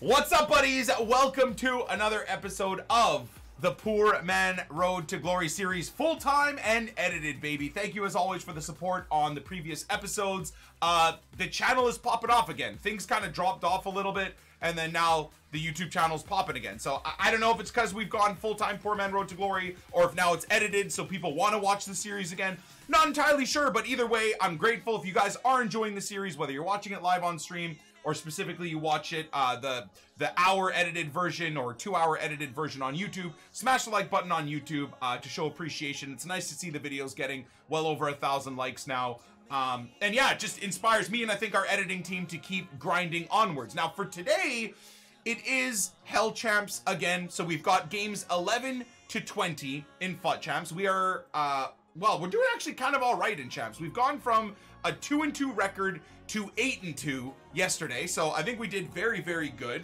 What's up, buddies? Welcome to another episode of the Poor Man Road to Glory series, full-time and edited, baby. Thank you as always for the support on the previous episodes. The channel is popping off again. Things kind of dropped off a little bit, and then now the YouTube channel's popping again. So I don't know if it's because we've gone full-time Poor Man Road to Glory, or if now it's edited so people want to watch the series again. Not entirely sure, but either way, I'm grateful if you guys are enjoying the series, whether you're watching it live on stream or specifically you watch it the hour edited version or 2 hour edited version on YouTube. Smash the like button on YouTube to show appreciation. It's nice to see the videos getting well over 1,000 likes now. And yeah, it just inspires me and I think our editing team to keep grinding onwards. Now for today, it is Hell Champs again. So we've got games 11 to 20 in FUT Champs. We are, well, we're doing actually kind of all right in Champs. We've gone from a 2-2 record to 8-2 yesterday. So I think we did very, very good.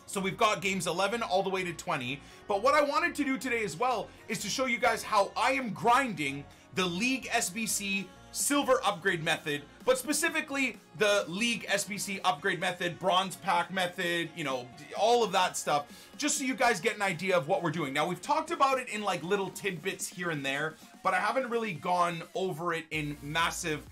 So we've got games 11 all the way to 20. But what I wanted to do today as well is to show you guys how I am grinding the League SBC silver upgrade method, but specifically the League SBC upgrade method, bronze pack method, you know, all of that stuff, just so you guys get an idea of what we're doing. Now, we've talked about it in like little tidbits here and there, but I haven't really gone over it in massive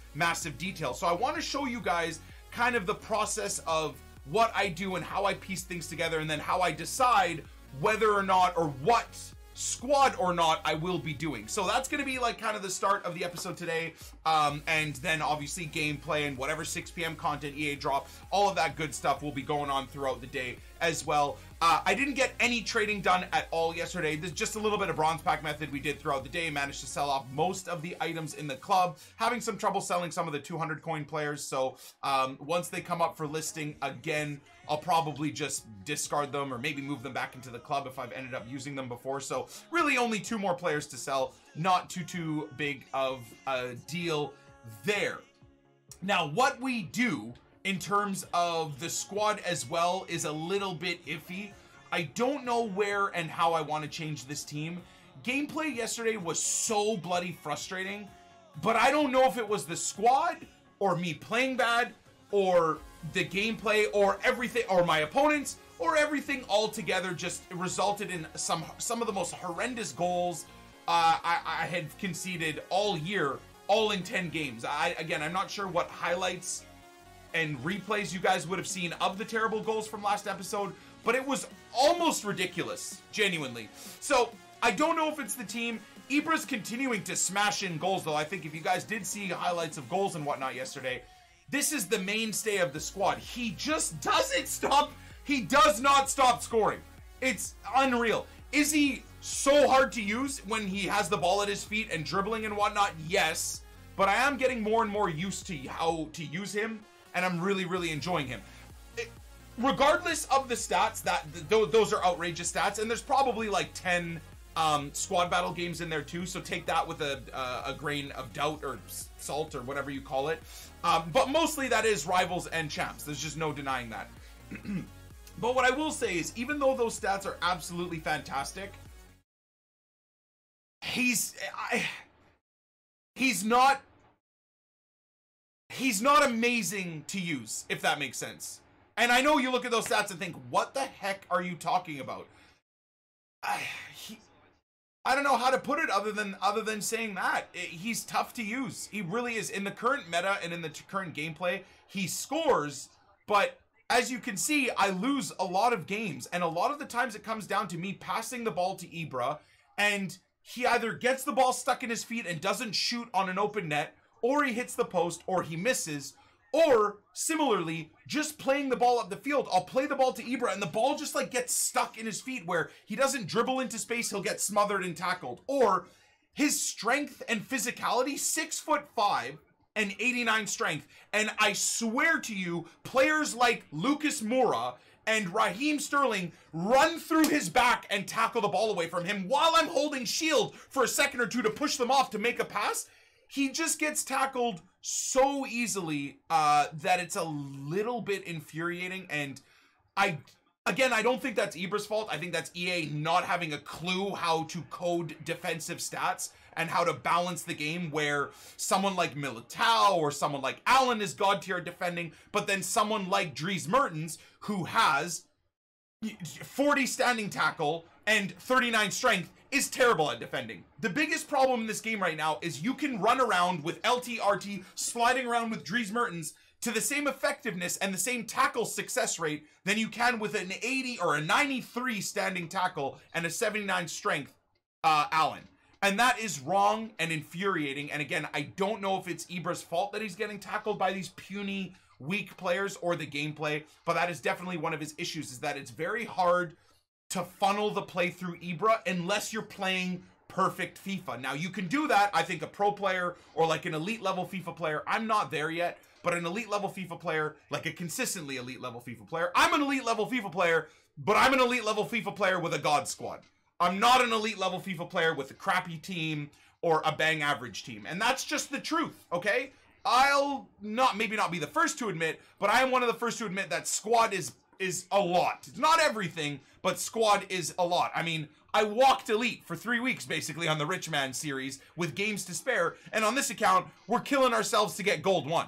detail. So I want to show you guys kind of the process of what I do and how I piece things together, and then how I decide whether or not, or what squad or not I will be doing. So that's going to be like kind of the start of the episode today, and then obviously gameplay and whatever 6 p.m. content EA drop, all of that good stuff will be going on throughout the day as well. I didn't get any trading done at all yesterday. There's just a little bit of bronze pack method we did throughout the day. Managed to sell off most of the items in the club, having some trouble selling some of the 200 coin players. So once they come up for listing again, I'll probably just discard them or maybe move them back into the club if I've ended up using them before. So really only 2 more players to sell. Not too big of a deal there. Now, what we do in terms of the squad as well is a little bit iffy. I don't know where and how I want to change this team. Gameplay yesterday was so bloody frustrating, but I don't know if it was the squad or me playing bad or the gameplay or everything, or my opponents, or everything all together just resulted in some of the most horrendous goals I had conceded all year, all in 10 games. Again, I'm not sure what highlights and replays you guys would have seen of the terrible goals from last episode, but it was almost ridiculous, genuinely. So I don't know if it's the team. Ibra's continuing to smash in goals, though. I think if you guys did see highlights of goals and whatnot yesterday, this is the mainstay of the squad. He just doesn't stop. He does not stop scoring. It's unreal. Is he so hard to use when he has the ball at his feet and dribbling and whatnot? Yes, but I am getting more and more used to how to use him, and I'm really enjoying him. Regardless of the stats, those are outrageous stats, and there's probably like 10 squad battle games in there too, so take that with a grain of doubt or salt or whatever you call it. But mostly that is rivals and champs. There's just no denying that. But what I will say is, even though those stats are absolutely fantastic, he's not amazing to use, if that makes sense. And I know you look at those stats and think, what the heck are you talking about? I don't know how to put it other than saying that. He's tough to use. He really is. In the current meta and in the current gameplay, he scores, but as you can see, I lose a lot of games, and a lot of the times it comes down to me passing the ball to Ibra, and he either gets the ball stuck in his feet and doesn't shoot on an open net, or he hits the post, or he misses, or similarly, just playing the ball up the field. I'll play the ball to Ibra, and the ball just like gets stuck in his feet where he doesn't dribble into space, he'll get smothered and tackled. Or his strength and physicality, 6'5" and 89 strength, and I swear to you, players like Lucas Moura and Raheem Sterling run through his back and tackle the ball away from him while I'm holding shield for a second or two to push them off to make a pass. He just gets tackled so easily that it's a little bit infuriating. And again, I don't think that's Ibra's fault. I think that's EA not having a clue how to code defensive stats and how to balance the game, where someone like Militao or someone like Allen is god tier defending, but then someone like Dries Mertens, who has 40 standing tackle and 39 strength is terrible at defending. The biggest problem in this game right now is you can run around with LT, RT, sliding around with Dries Mertens to the same effectiveness and the same tackle success rate than you can with an 80 or a 93 standing tackle and a 79 strength Allen. And that is wrong and infuriating. And again, I don't know if it's Ibra's fault that he's getting tackled by these puny, weak players or the gameplay, but that is definitely one of his issues, is that it's very hard to funnel the play through Ibra unless you're playing perfect FIFA. Now, you can do that, I think a pro player or like an elite level FIFA player. I'm not there yet, but an elite level FIFA player, like a consistently elite level FIFA player. I'm an elite level FIFA player, but I'm an elite level FIFA player with a God squad. I'm not an elite level FIFA player with a crappy team or a bang average team. And that's just the truth, okay? I'll maybe not be the first to admit, but I am one of the first to admit that squad is a lot. It's not everything, but squad is a lot. I mean, I walked elite for 3 weeks basically on the Rich Man series with games to spare, and on this account, we're killing ourselves to get gold 1.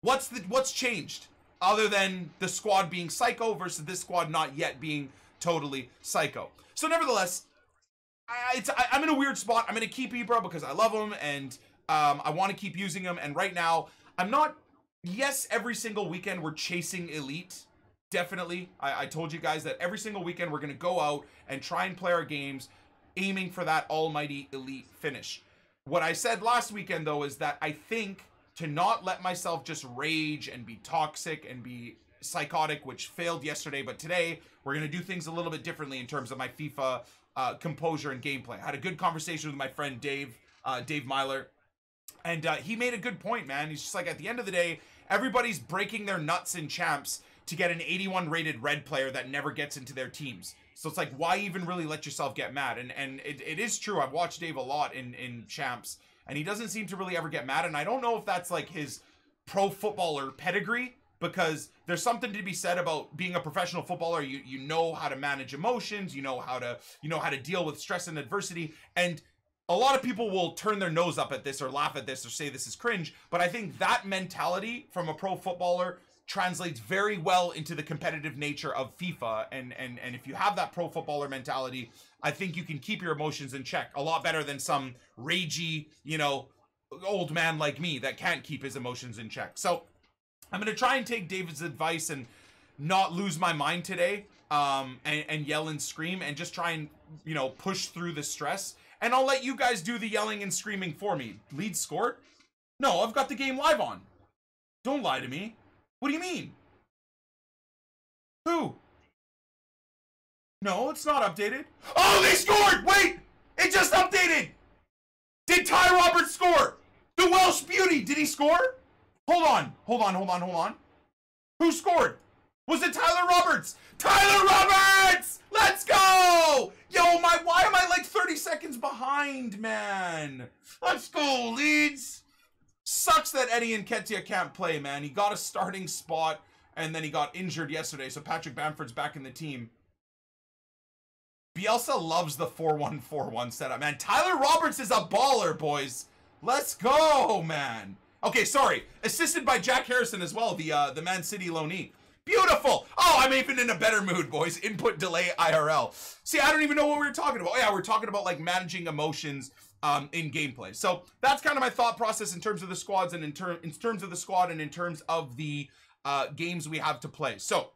What's changed other than the squad being psycho versus this squad not yet being totally psycho? So nevertheless, I'm in a weird spot. I'm going to keep Ibra because I love him and I want to keep using him. And right now, I'm not... Yes, every single weekend we're chasing elite. Definitely. I told you guys that every single weekend we're going to go out and try and play our games, aiming for that almighty elite finish. What I said last weekend, though, is that I think to not let myself just rage and be toxic and be psychotic, which failed yesterday, but today we're going to do things a little bit differently in terms of my FIFA composure and gameplay. I had a good conversation with my friend Dave Myler, and he made a good point, man. He's just like, at the end of the day, everybody's breaking their nuts in champs to get an 81 rated red player that never gets into their teams. So it's like, why even really let yourself get mad? And it is true. I've watched Dave a lot in champs, and he doesn't seem to really ever get mad. And I don't know if that's like his pro footballer pedigree, because there's something to be said about being a professional footballer. You know how to manage emotions, you know how to deal with stress and adversity. And a lot of people will turn their nose up at this or laugh at this or say this is cringe, but I think that mentality from a pro footballer translates very well into the competitive nature of FIFA. And if you have that pro footballer mentality, I think you can keep your emotions in check a lot better than some ragey, old man like me that can't keep his emotions in check. So I'm going to try and take David's advice and not lose my mind today, and yell and scream and just try and, push through the stress. And I'll let you guys do the yelling and screaming for me. Lead scored? No, I've got the game live on. Don't lie to me. What do you mean? Who? No, it's not updated. Oh, they scored! Wait! It just updated! Did Ty Roberts score? The Welsh beauty, did he score? Hold on. Who scored? Was it Tyler Roberts? Tyler Roberts! Let's go! Yo, why am I like 30 seconds behind, man? Let's go, Leeds! Sucks that Eddie Nketiah can't play, man. He got a starting spot, and then he got injured yesterday, so Patrick Bamford's back in the team. Bielsa loves the 4-1-4-1 setup, man. Tyler Roberts is a baller, boys. Let's go, man. Okay, sorry. Assisted by Jack Harrison as well, the Man City loanee. Beautiful. Oh, I'm even in a better mood, boys. Input delay IRL. See, I don't even know what we were talking about. Oh, yeah, we're talking about like managing emotions in gameplay. So that's kind of my thought process in terms of the squads and in terms of the squad and in terms of the games we have to play. So,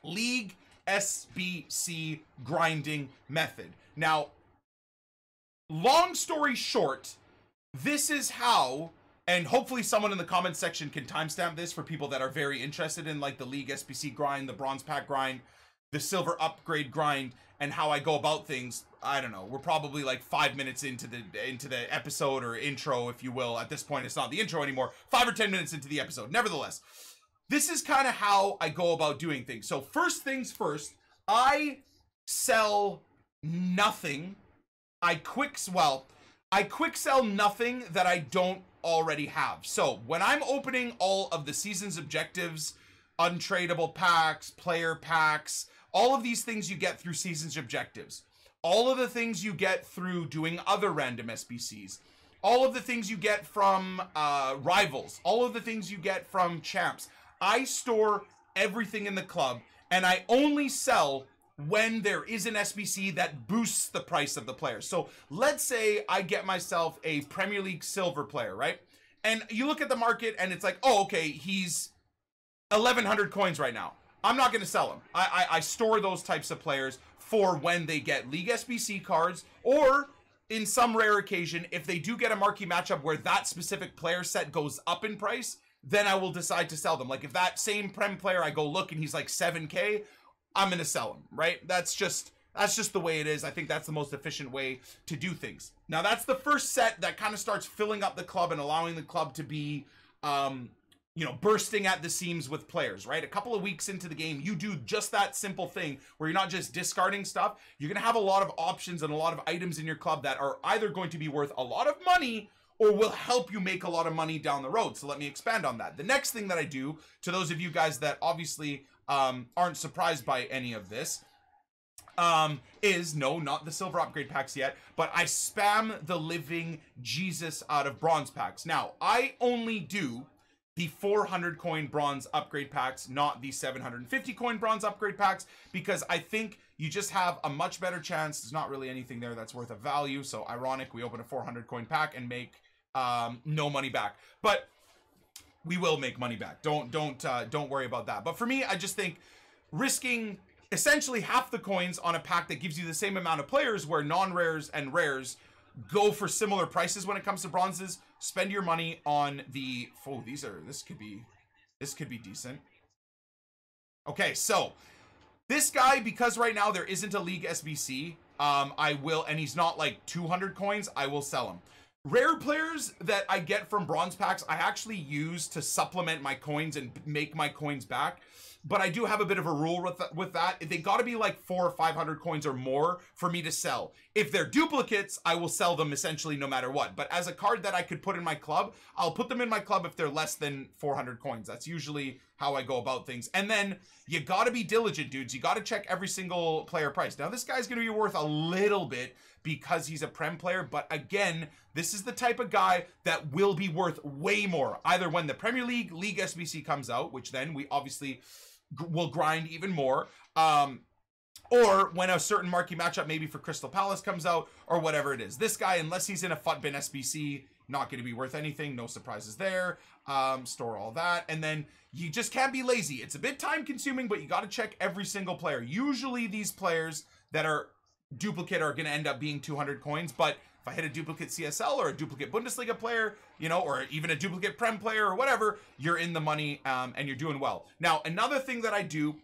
League SBC grinding method. Now, long story short, this is how, and hopefully someone in the comment section can timestamp this for people that are very interested in like the League SBC grind, the bronze pack grind, the silver upgrade grind, and how I go about things. I don't know. We're probably like 5 minutes into the episode or intro, if you will. At this point, it's not the intro anymore. 5 or 10 minutes into the episode. Nevertheless, this is kind of how I go about doing things. So first things first, I sell nothing. I quick sell nothing that I don't already have. So when I'm opening all of the season's objectives, untradeable packs, player packs, all of these things you get through season's objectives, all of the things you get through doing other random SBCs, all of the things you get from rivals, all of the things you get from champs, I store everything in the club, and I only sell when there is an SBC that boosts the price of the player. So let's say I get myself a Premier League silver player, right? And you look at the market and it's like, oh, okay, he's 1,100 coins right now. I'm not going to sell him. I store those types of players for when they get League SBC cards, or in some rare occasion, if they do get a marquee matchup where that specific player set goes up in price, then I will decide to sell them. Like if that same Prem player, I go look and he's like 7K, I'm going to sell him, right? That's just the way it is. I think that's the most efficient way to do things. Now that's the first set that kind of starts filling up the club and allowing the club to be, you know, bursting at the seams with players, right? A couple of weeks into the game, you do just that simple thing where you're not just discarding stuff. You're going to have a lot of options and a lot of items in your club that are either going to be worth a lot of money or will help you make a lot of money down the road. So let me expand on that. The next thing that I do, to those of you guys that obviously aren't surprised by any of this, is, no, not the silver upgrade packs yet, but I spam the living Jesus out of bronze packs. Now, I only do the 400 coin bronze upgrade packs, not the 750 coin bronze upgrade packs, because I think you just have a much better chance. There's not really anything there that's worth a value. So ironic, we open a 400 coin pack and make no money back, but we will make money back. Don't worry about that. But for me, I just think risking essentially half the coins on a pack that gives you the same amount of players, where non-rares and rares go for similar prices when it comes to bronzes. Spend your money on the, oh, this could be decent. Okay, so this guy, because right now there isn't a League SBC, I will, and he's not like 200 coins, I will sell him. Rare players that I get from bronze packs, I actually use to supplement my coins and make my coins back. But I do have a bit of a rule with that. They got to be like 400 or 500 coins or more for me to sell. If they're duplicates, I will sell them essentially no matter what. But as a card that I could put in my club, I'll put them in my club if they're less than 400 coins. That's usually how I go about things. And then you got to be diligent, dudes. You got to check every single player price. Now, this guy's going to be worth a little bit because he's a Prem player. But again, this is the type of guy that will be worth way more, either when the Premier League SBC comes out, which then we obviously will grind even more, or when a certain marquee matchup maybe for Crystal Palace comes out, or whatever it is. This guy, unless he's in a FUTBIN SBC, not going to be worth anything. No surprises there. Store all that, and then you just can't be lazy. It's a bit time consuming, but you got to check every single player. Usually these players that are duplicate are going to end up being 200 coins, but if I hit a duplicate CSL or a duplicate Bundesliga player, you know, or even a duplicate Prem player or whatever, you're in the money, and you're doing well. Now, another thing that I do,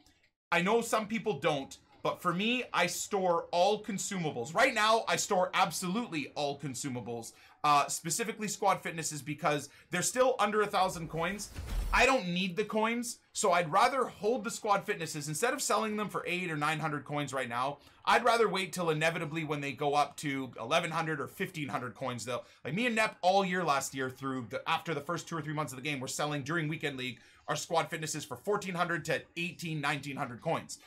I know some people don't, but for me, I store all consumables. Right now, I store absolutely all consumables, specifically squad fitnesses, because they're still under 1,000 coins. I don't need the coins, so I'd rather hold the squad fitnesses. Instead of selling them for 800 or 900 coins right now, I'd rather wait till inevitably when they go up to 1,100 or 1,500 coins, though. Like me and Nep all year last year, after the first 2 or 3 months of the game, we're selling during Weekend League our squad fitnesses for 1,400 to 1,800, 1,900 coins.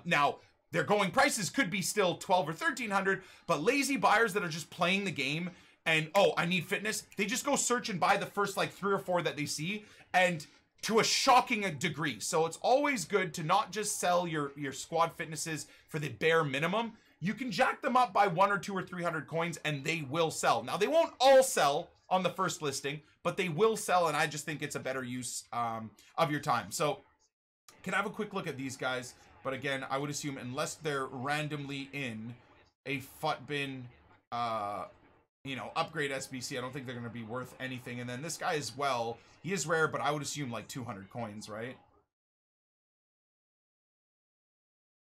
Now, their going prices could be still 1,200 or 1,300, but lazy buyers that are just playing the game and, oh, I need fitness, they just go search and buy the first like 3 or 4 that they see, and to a shocking degree. So it's always good to not just sell your squad fitnesses for the bare minimum. You can jack them up by 100 or 200 or 300 coins and they will sell. Now, they won't all sell on the first listing, but they will sell, and I just think it's a better use of your time. So can I have a quick look at these guys? But again, I would assume unless they're randomly in a FUTBIN, you know, upgrade SBC, I don't think they're going to be worth anything. And then this guy as well, he is rare, but I would assume like 200 coins, right?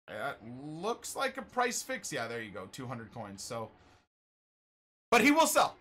That looks like a price fix. Yeah, there you go, 200 coins. So, but he will sell.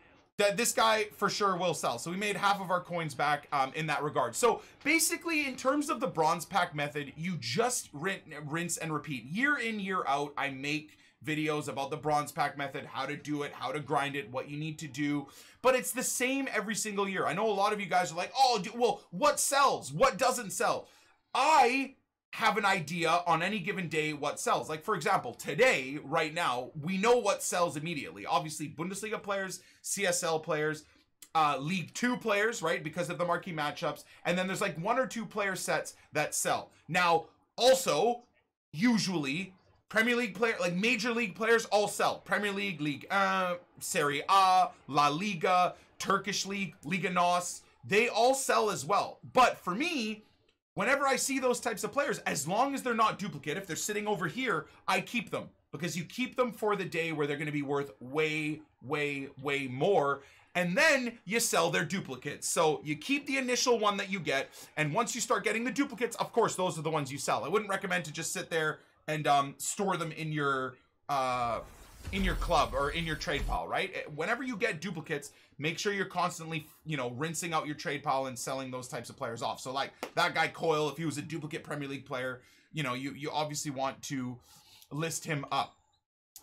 This guy for sure will sell. So we made half of our coins back in that regard. So basically, in terms of the bronze pack method, you just rinse and repeat. Year in, year out, I make videos about the bronze pack method, how to do it, how to grind it, what you need to do. But it's the same every single year. I know a lot of you guys are like, oh, well, what sells? What doesn't sell? I have an idea on any given day what sells. Like, for example, today, right now, we know what sells immediately. Obviously, Bundesliga players, CSL players, League 2 players, right? Because of the marquee matchups. And then there's like 1 or 2 player sets that sell. Now, also, usually, Premier League player, like major league players all sell. Premier League, League Serie A, La Liga, Turkish League, Liga NOS, they all sell as well. But for me, whenever I see those types of players, as long as they're not duplicate, if they're sitting over here, I keep them. Because you keep them for the day where they're going to be worth way, way, way more. And then you sell their duplicates. So you keep the initial one that you get. And once you start getting the duplicates, of course, those are the ones you sell. I wouldn't recommend to just sit there and store them in your club or in your trade pile, right? Whenever you get duplicates, make sure you're constantly, you know, rinsing out your trade pile and selling those types of players off. So like that guy Coyle, if he was a duplicate Premier League player, you know, you obviously want to list him up.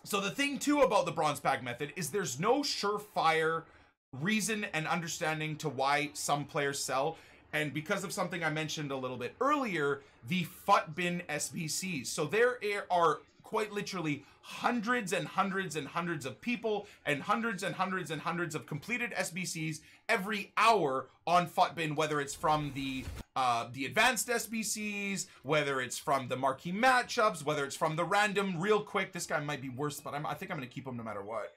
So the thing too about the bronze pack method is there's no surefire reason and understanding to why some players sell. And because of something I mentioned a little bit earlier, the FUT bin SBCs. So there are quite literally hundreds and hundreds and hundreds of people and hundreds and hundreds and hundreds of completed SBCs every hour on FUT bin, whether it's from the advanced SBCs, whether it's from the marquee matchups, whether it's from the random real quick. This guy might be worse, but I think I'm going to keep him no matter what.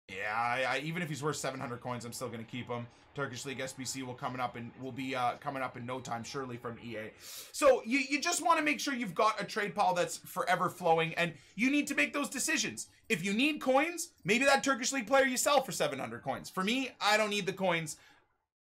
Yeah, even if he's worth 700 coins, I'm still going to keep him. Turkish League SBC will be coming up in no time, surely, from EA. So you just want to make sure you've got a trade pile that's forever flowing, and you need to make those decisions. If you need coins, maybe that Turkish League player you sell for 700 coins. For me, I don't need the coins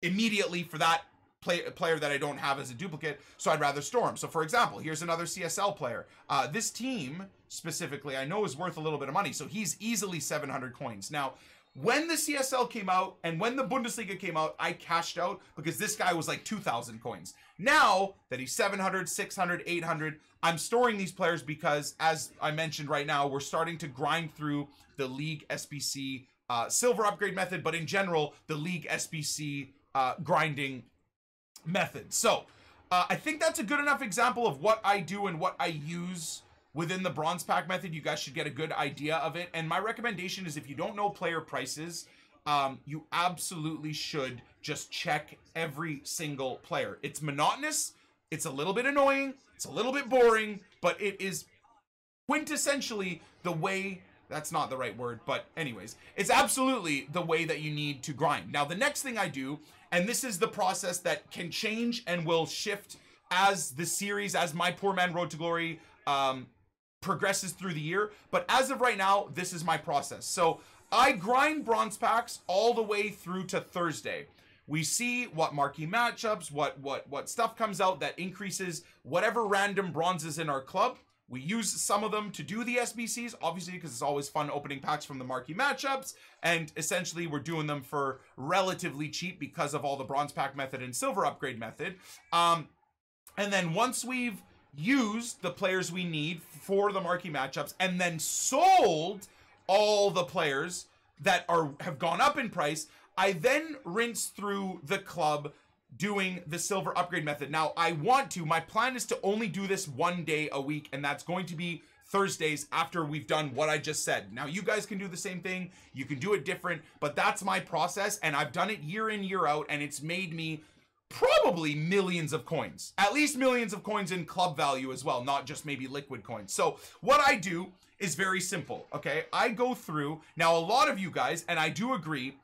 immediately for that player that I don't have as a duplicate, so I'd rather store him. So for example, here's another CSL player. This team specifically I know is worth a little bit of money, so he's easily 700 coins. Now, when the CSL came out and when the Bundesliga came out, I cashed out because this guy was like 2,000 coins. Now that he's 700, 600, 800, I'm storing these players because, as I mentioned right now, we're starting to grind through the League SBC silver upgrade method, but in general, the League SBC grinding method. So I think that's a good enough example of what I do and what I use within the bronze pack method. You guys should get a good idea of it. And my recommendation is, if you don't know player prices, you absolutely should just check every single player. It's monotonous, it's a little bit annoying, it's a little bit boring, but it is quintessentially the way. That's not the right word, but anyways, it's absolutely the way that you need to grind. Now, the next thing I do, and this is the process that can change and will shift as the series, as my Poor Man Road to Glory progresses through the year, but as of right now, this is my process. So I grind bronze packs all the way through to Thursday. We see what marquee matchups, what stuff comes out that increases whatever random bronzes in our club. We use some of them to do the SBCs, obviously, because it's always fun opening packs from the marquee matchups. And essentially, we're doing them for relatively cheap because of all the bronze pack method and silver upgrade method. And then once we've used the players we need for the marquee matchups and then sold all the players that have gone up in price, I then rinse through the club doing the silver upgrade method. Now, my plan is to only do this one day a week, and that's going to be Thursdays after we've done what I just said. Now, you guys can do the same thing. You can do it different, but that's my process, and I've done it year in, year out, and it's made me probably millions of coins, at least millions of coins in club value as well, not just maybe liquid coins. So what I do is very simple, okay? I go through, now a lot of you guys, and I do agree,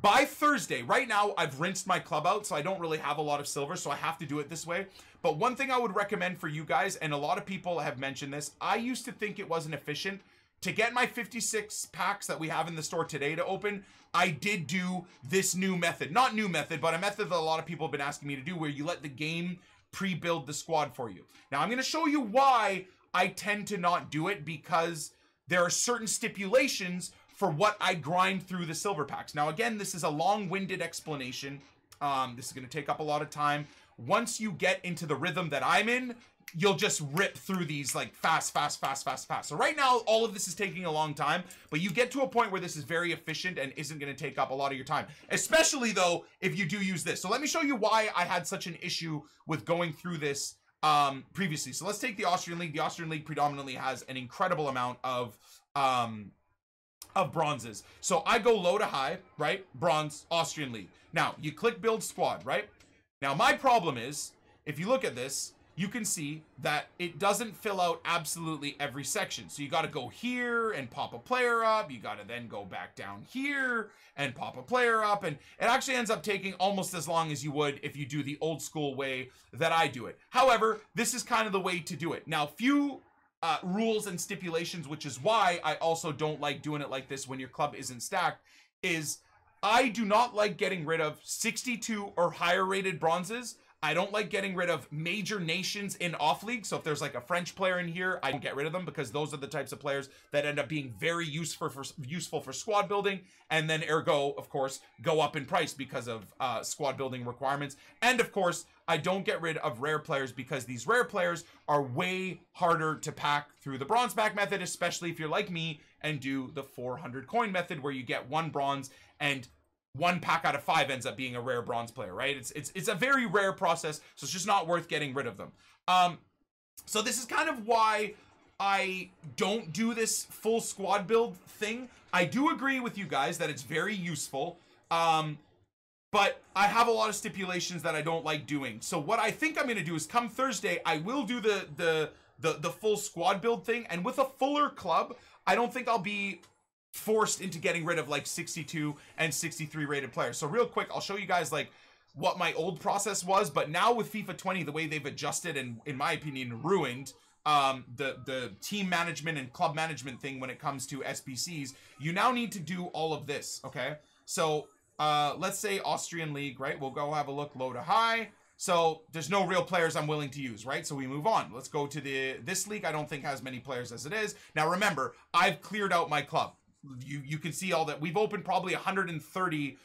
by Thursday, right now, I've rinsed my club out, so I don't really have a lot of silver, so I have to do it this way. But one thing I would recommend for you guys, and a lot of people have mentioned this, I used to think it wasn't efficient. To get my 56 packs that we have in the store today to open, I did do this new method. Not new method, but a method that a lot of people have been asking me to do, where you let the game pre-build the squad for you. Now, I'm going to show you why I tend to not do it, because there are certain stipulations for what I grind through the silver packs. Now, again, this is a long-winded explanation. This is going to take up a lot of time. Once you get into the rhythm that I'm in, you'll just rip through these like fast. So right now, all of this is taking a long time, but you get to a point where this is very efficient and isn't going to take up a lot of your time, especially though, if you do use this. So let me show you why I had such an issue with going through this previously. So let's take the Austrian League. The Austrian League predominantly has an incredible amount of of bronzes. So I go low to high, right? Bronze, Austrian League. Now, you click build squad, right? Now, my problem is, if you look at this, you can see that it doesn't fill out absolutely every section. So you got to go here and pop a player up. You got to then go back down here and pop a player up. And it actually ends up taking almost as long as you would if you do the old school way that I do it. However, this is kind of the way to do it. Now, few rules and stipulations, which is why I also don't like doing it like this when your club isn't stacked, is I do not like getting rid of 62 or higher rated bronzes. I don't like getting rid of major nations in off league. So if there's like a French player in here, I don't get rid of them, because those are the types of players that end up being very useful for squad building, and then ergo, of course, go up in price because of squad building requirements. And of course, I don't get rid of rare players, because these rare players are way harder to pack through the bronze pack method, especially if you're like me and do the 400 coin method, where you get 1 bronze and 1 pack out of 5 ends up being a rare bronze player, right? It's a very rare process, so it's just not worth getting rid of them. So this is kind of why I don't do this full squad build thing. I do agree with you guys that it's very useful, but I have a lot of stipulations that I don't like doing. So what I think I'm going to do is, come Thursday, I will do the full squad build thing, and with a fuller club, I don't think I'll be forced into getting rid of like 62 and 63 rated players. So real quick, I'll show you guys like what my old process was, but now with FIFA 20, the way they've adjusted and, in my opinion, ruined the team management and club management thing when it comes to SBCs, you now need to do all of this, okay? So let's say Austrian League, right? We'll go have a look low to high. So there's no real players I'm willing to use, right? So we move on. Let's go to this league. I don't think has many players as it is. Now remember, I've cleared out my club. You can see all that. We've opened probably 130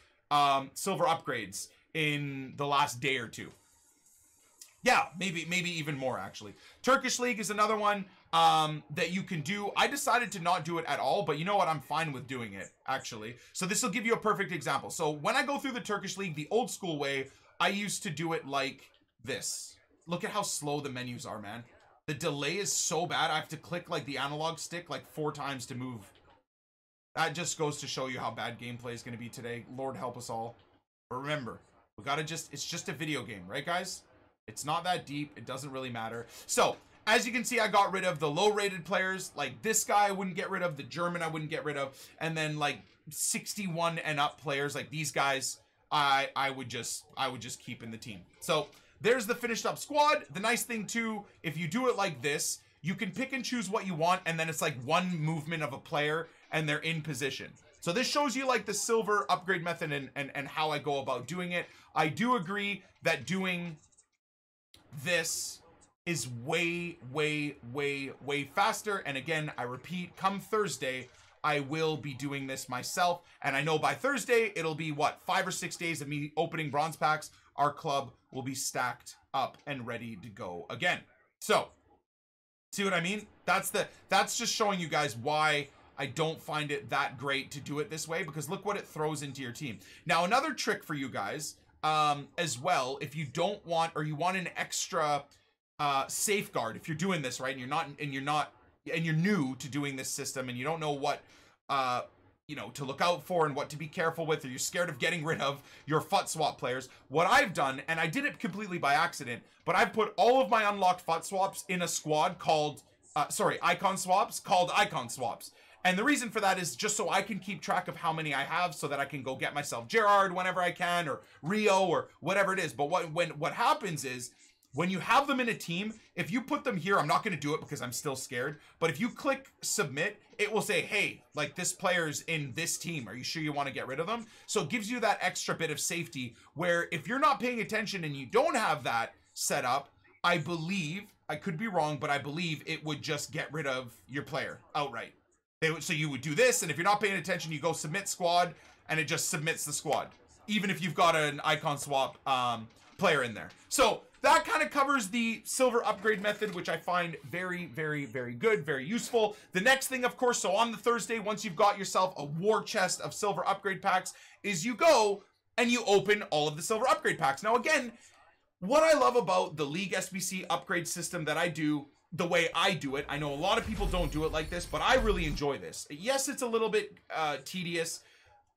silver upgrades in the last day or two. Yeah, maybe even more, actually. Turkish League is another one that you can do. I decided to not do it at all, but you know what? I'm fine with doing it, actually. So this will give you a perfect example. So when I go through the Turkish League the old school way, I used to do it like this. Look at how slow the menus are, man. The delay is so bad. I have to click like the analog stick like 4 times to move. That just goes to show you how bad gameplay is going to be today. Lord help us all. But remember, we gotta it's just a video game, right guys? It's not that deep. It doesn't really matter. So, as you can see, I got rid of the low-rated players. Like this guy I wouldn't get rid of. The German I wouldn't get rid of. And then like 61 and up players, like these guys, I would just keep in the team. So, there's the finished up squad. The nice thing too, if you do it like this, you can pick and choose what you want, and then it's like one movement of a player and they're in position. So this shows you like the silver upgrade method and how I go about doing it. I do agree that doing this is way faster. And again, I repeat, come Thursday, I will be doing this myself. And I know by Thursday, it'll be what, 5 or 6 days of me opening bronze packs. Our club will be stacked up and ready to go again. So, see what I mean? That's just showing you guys why I don't find it that great to do it this way, because look what it throws into your team. Now, another trick for you guys as well, if you don't want, or you want an extra safeguard, if you're doing this right and you're new to doing this system and you don't know what you know, to look out for and what to be careful with, or you're scared of getting rid of your FUT swap players, what I've done, and I did it completely by accident, but I've put all of my unlocked FUT swaps in a squad called icon swaps, called icon swaps. And the reason for that is just so I can keep track of how many I have, so that I can go get myself Gerard whenever I can, or Rio, or whatever it is. But what happens is, when you have them in a team, if you put them here, I'm not going to do it because I'm still scared, but if you click submit, it will say, hey, like this player's in this team. Are you sure you want to get rid of them? So it gives you that extra bit of safety, where if you're not paying attention and you don't have that set up, I believe, I could be wrong, but I believe it would just get rid of your player outright. So you would do this, and if you're not paying attention, you go submit squad, and it just submits the squad, even if you've got an icon swap player in there. So that kind of covers the silver upgrade method, which I find very good, very useful. The next thing, of course, so on the Thursday, once you've got yourself a war chest of silver upgrade packs, is you go and you open all of the silver upgrade packs. Now, again, what I love about the League SBC upgrade system that I do, the way I do it. I know a lot of people don't do it like this, but I really enjoy this. Yes, it's a little bit tedious,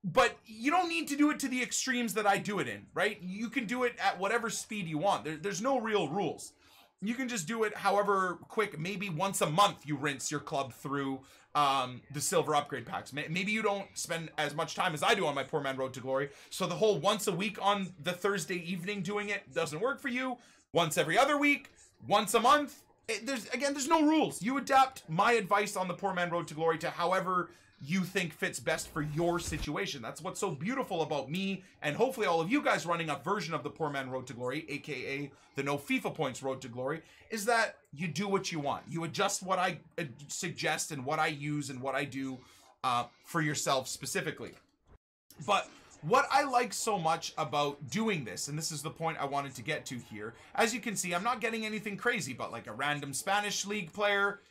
but you don't need to do it to the extremes that I do it in, right? You can do it at whatever speed you want. There's no real rules. You can just do it however quick. Maybe once a month you rinse your club through the silver upgrade packs. Maybe you don't spend as much time as I do on my Poor Man Road to Glory, so the whole once a week on the Thursday evening doing it doesn't work for you. Once every other week, once a month. There's no rules. You adapt my advice on the Poor Man Road to Glory to however you think fits best for your situation. That's what's so beautiful about me and hopefully all of you guys running a version of the Poor Man Road to Glory, aka the no FIFA points Road to Glory, is that you do what you want. You adjust what I suggest and what I use and what I do for yourself specifically. But what I like so much about doing this, and this is the point I wanted to get to here, as you can see, I'm not getting anything crazy, but like a random Spanish League player,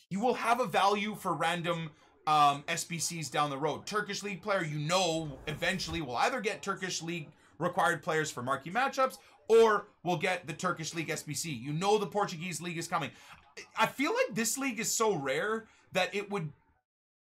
you will have a value for random SBCs down the road. Turkish League player, you know, eventually will either get Turkish League required players for marquee matchups, or we'll get the Turkish League SBC. You know the Portuguese League is coming. I feel like this league is so rare that it would...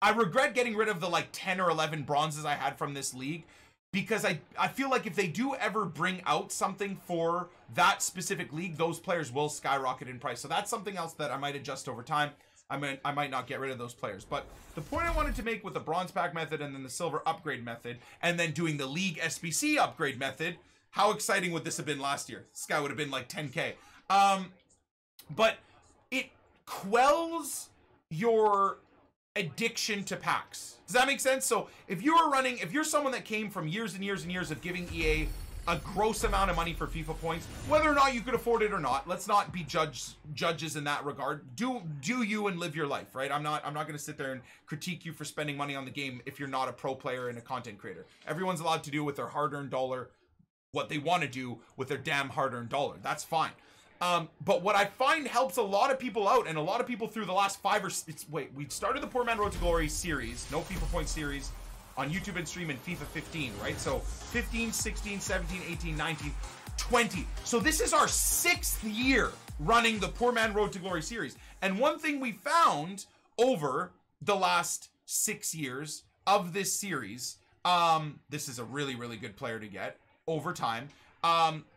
I regret getting rid of the like 10 or 11 bronzes I had from this league, because I feel like if they do ever bring out something for that specific league, those players will skyrocket in price. So that's something else that I might adjust over time. I might not get rid of those players. But the point I wanted to make with the bronze pack method and then the silver upgrade method and then doing the league SBC upgrade method, how exciting would this have been last year? This guy would have been like 10K. But it quells your addiction to packs. Does that make sense? So if you're someone that came from years and years and years of giving EA a gross amount of money for FIFA points, whether or not you could afford it or not, let's not be judges in that regard. Do you and live your life, right? I'm not going to sit there and critique you for spending money on the game if you're not a pro player and a content creator. Everyone's allowed to do with their hard-earned dollar what they want to do with their damn hard-earned dollar. That's fine. But what I find helps a lot of people out, and a lot of people through the last we started the Poor Man Road to Glory series, no FIFA points series, on YouTube and stream in FIFA 15, right? So 15, 16, 17, 18, 19, 20. So this is our 6th year running the Poor Man Road to Glory series. And one thing we found over the last 6 years of this series, this is a really, really good player to get over time.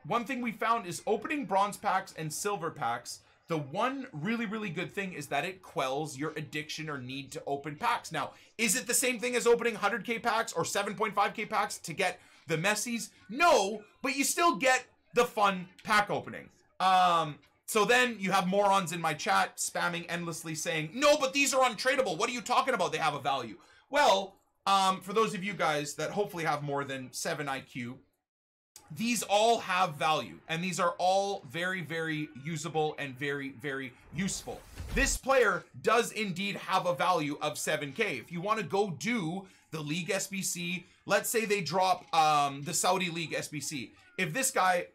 One thing we found is opening bronze packs and silver packs. The one really, really good thing is that it quells your addiction or need to open packs. Now, is it the same thing as opening 100K packs or 7.5K packs to get the Messis? No, but you still get the fun pack opening. So then you have morons in my chat spamming endlessly saying, no, but these are untradeable. What are you talking about? They have a value. Well, for those of you guys that hopefully have more than 7 IQ, these all have value, and these are all very, very usable and very, very useful. This player does indeed have a value of 7K. If you want to go do the League SBC, let's say they drop the Saudi League SBC. If this guy,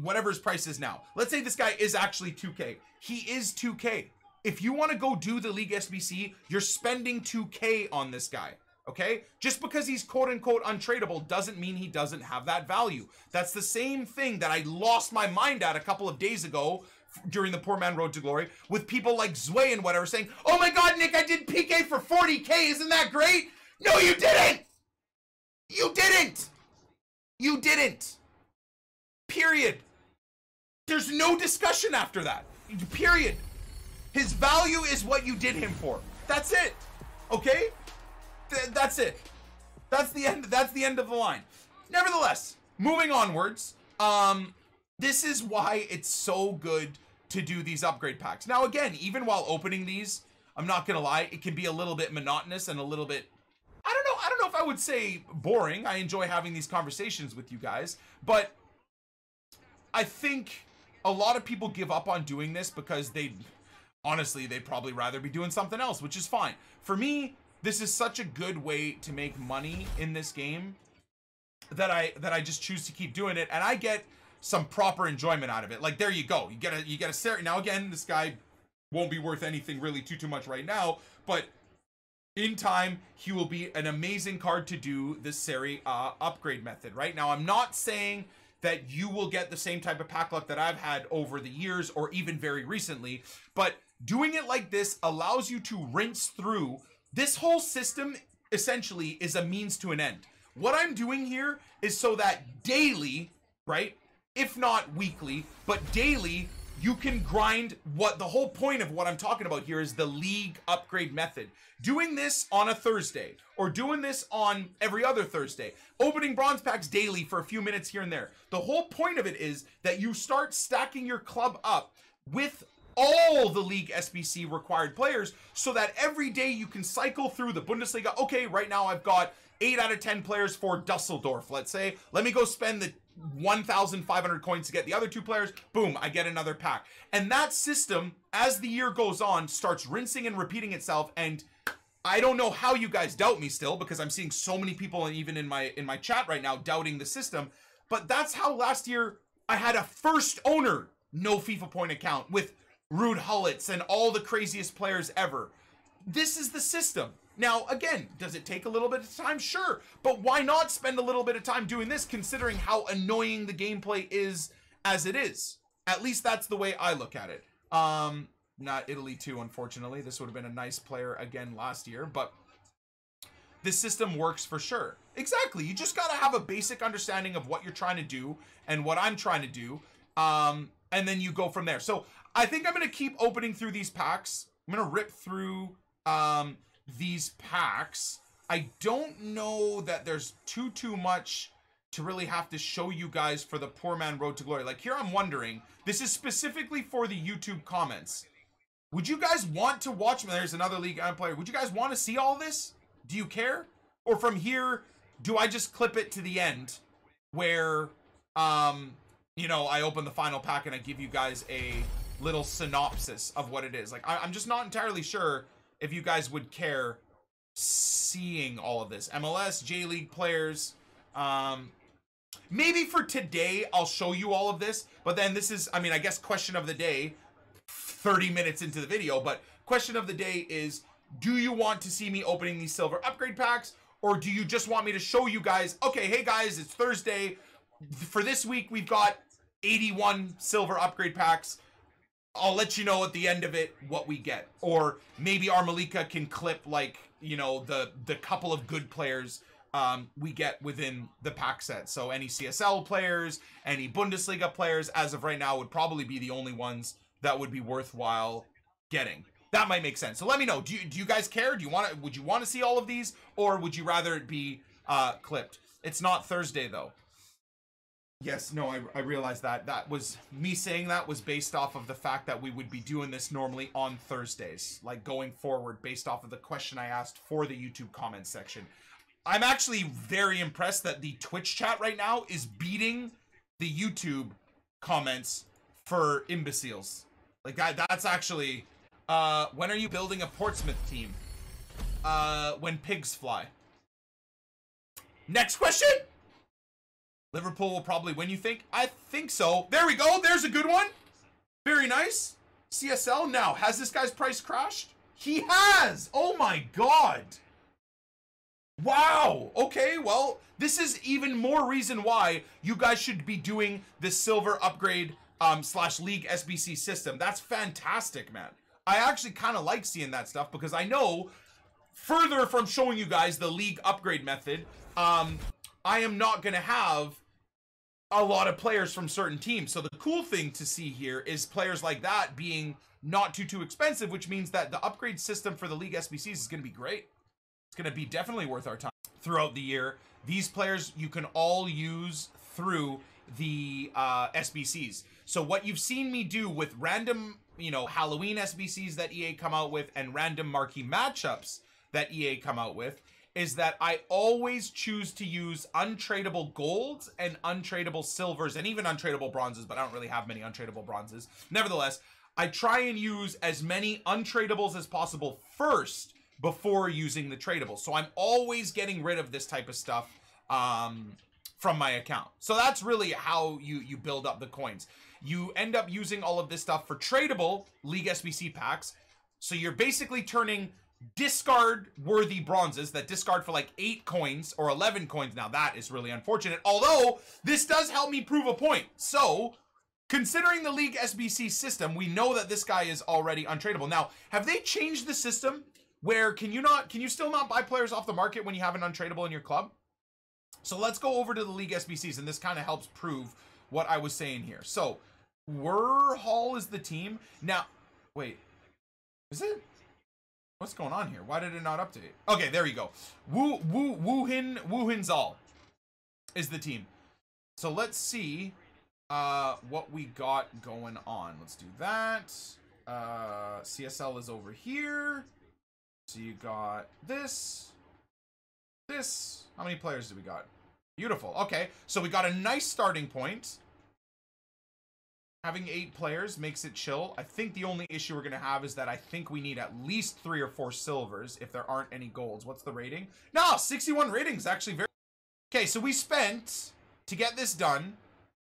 whatever his price is now, let's say this guy is actually 2K. He is 2K. If you want to go do the League SBC, you're spending 2K on this guy. Okay? Just because he's quote-unquote untradeable doesn't mean he doesn't have that value. That's the same thing that I lost my mind at a couple of days ago during the Poor Man Road to Glory with people like Zway and whatever saying, oh my god, Nick, I did PK for 40K. Isn't that great? No, you didn't! You didn't! You didn't! Period. There's no discussion after that. Period. His value is what you did him for. That's it. Okay? That's it. That's the end. That's the end of the line. Nevertheless, moving onwards, this is why it's so good to do these upgrade packs. Now, again, even while opening these, I'm not gonna lie, it can be a little bit monotonous and a little bit, I don't know if I would say boring. I enjoy having these conversations with you guys, but I think a lot of people give up on doing this because honestly, they'd probably rather be doing something else, which is fine. For me, this is such a good way to make money in this game that I just choose to keep doing it, and I get some proper enjoyment out of it. Like, there you go. You get a series. Now again, this guy won't be worth anything really too much right now, but in time he will be an amazing card to do this Serie A upgrade method. Right now, I'm not saying that you will get the same type of pack luck that I've had over the years or even very recently, but Doing it like this allows you to rinse through. This whole system essentially is a means to an end. What I'm doing here is so that daily, right, if not weekly, but daily, you can grind. What the whole point of what I'm talking about here is the league upgrade method. Doing this on a Thursday or doing this on every other Thursday, opening bronze packs daily for a few minutes here and there. The whole point of it is that you start stacking your club up with all the league SBC required players so that every day you can cycle through the Bundesliga. Okay, right now I've got 8 out of 10 players for Dusseldorf, let's say. Let me go spend the 1,500 coins to get the other 2 players. Boom, I get another pack. And that system, as the year goes on, starts rinsing and repeating itself. And I don't know how you guys doubt me still, because I'm seeing so many people, and even in my chat right now, doubting the system. But that's how last year I had a first owner no FIFA point account with Ruud Hullitz and all the craziest players ever. This is the system. Now, again, does it take a little bit of time? Sure. But why not spend a little bit of time doing this, considering how annoying the gameplay is as it is? At least that's the way I look at it. Not Italy 2, unfortunately. This would have been a nice player again last year, but this system works for sure. Exactly. You just got to have a basic understanding of what you're trying to do and what I'm trying to do. And then you go from there. So I think I'm going to keep opening through these packs. I'm going to rip through these packs. I don't know that there's too much to really have to show you guys for the Poor Man Road to Glory. Like here, I'm wondering, this is specifically for the YouTube comments. Would you guys want to watch? There's another League One player. Would you guys want to see all this? Do you care? Or from here, do I just clip it to the end where, you know, I open the final pack and I give you guys a little synopsis of what it is? Like, I'm just not entirely sure if you guys would care seeing all of this. MLS, J-League players. Maybe for today, I'll show you all of this. But then this is, I mean, I guess question of the day, 30 minutes into the video. But question of the day is, do you want to see me opening these silver upgrade packs? Or do you just want me to show you guys, okay, hey guys, it's Thursday. For this week, we've got 81 silver upgrade packs. I'll let you know at the end of it what we get. Or maybe Armalika can clip, like, you know, the couple of good players we get within the pack set. So any CSL players, any Bundesliga players, as of right now, would probably be the only ones that would be worthwhile getting. That might make sense. So let me know. Do you guys care? Would you want to see all of these, or would you rather it be clipped? It's not Thursday though. Yes, no, I realized that. That was me saying that was based off of the fact that we would be doing this normally on Thursdays, like going forward, based off of the question I asked for the YouTube comments section. I'm actually very impressed that the Twitch chat right now is beating the YouTube comments for imbeciles. Like that's actually, when are you building a Portsmouth team? When pigs fly. Next question. Liverpool will probably win, you think? I think so. There we go. There's a good one. Very nice. CSL. Now, has this guy's price crashed? He has. Oh my God. Wow. Okay, well, this is even more reason why you guys should be doing the silver upgrade slash league SBC system. That's fantastic, man. I actually kind of like seeing that stuff because I know, further from showing you guys the league upgrade method, I am not going to have a lot of players from certain teams. So the cool thing to see here is players like that being not too expensive, which means that the upgrade system for the league SBCs is going to be great. It's going to be definitely worth our time throughout the year. These players you can all use through the SBCs. So what you've seen me do with random, you know, Halloween SBCs that EA come out with and random marquee matchups that EA come out with is that I always choose to use untradeable golds and untradeable silvers and even untradeable bronzes, but I don't really have many untradeable bronzes. Nevertheless, I try and use as many untradables as possible first before using the tradables. So I'm always getting rid of this type of stuff from my account. So that's really how you build up the coins. You end up using all of this stuff for tradable League SBC packs. So you're basically turning discard worthy bronzes that discard for like 8 coins or 11 coins. Now that is really unfortunate, although this does help me prove a point. So considering the league SBC system, we know that this guy is already untradeable. Now, have they changed the system where can you still not buy players off the market when you have an untradeable in your club? So let's go over to the league SBCs, and this kind of helps prove what I was saying here. So Hall is the team. Now, wait, is it? What's going on here? Why did it not update? Okay, there you go. Woohin Zal is the team. So let's see what we got going on. Let's do that. CSL is over here. So you got this. How many players do we got? Beautiful. Okay, so we got a nice starting point. Having 8 players makes it chill. I think the only issue we're going to have is that I think we need at least 3 or 4 silvers if there aren't any golds. What's the rating? No, 61 ratings, actually very... Okay, so we spent, to get this done,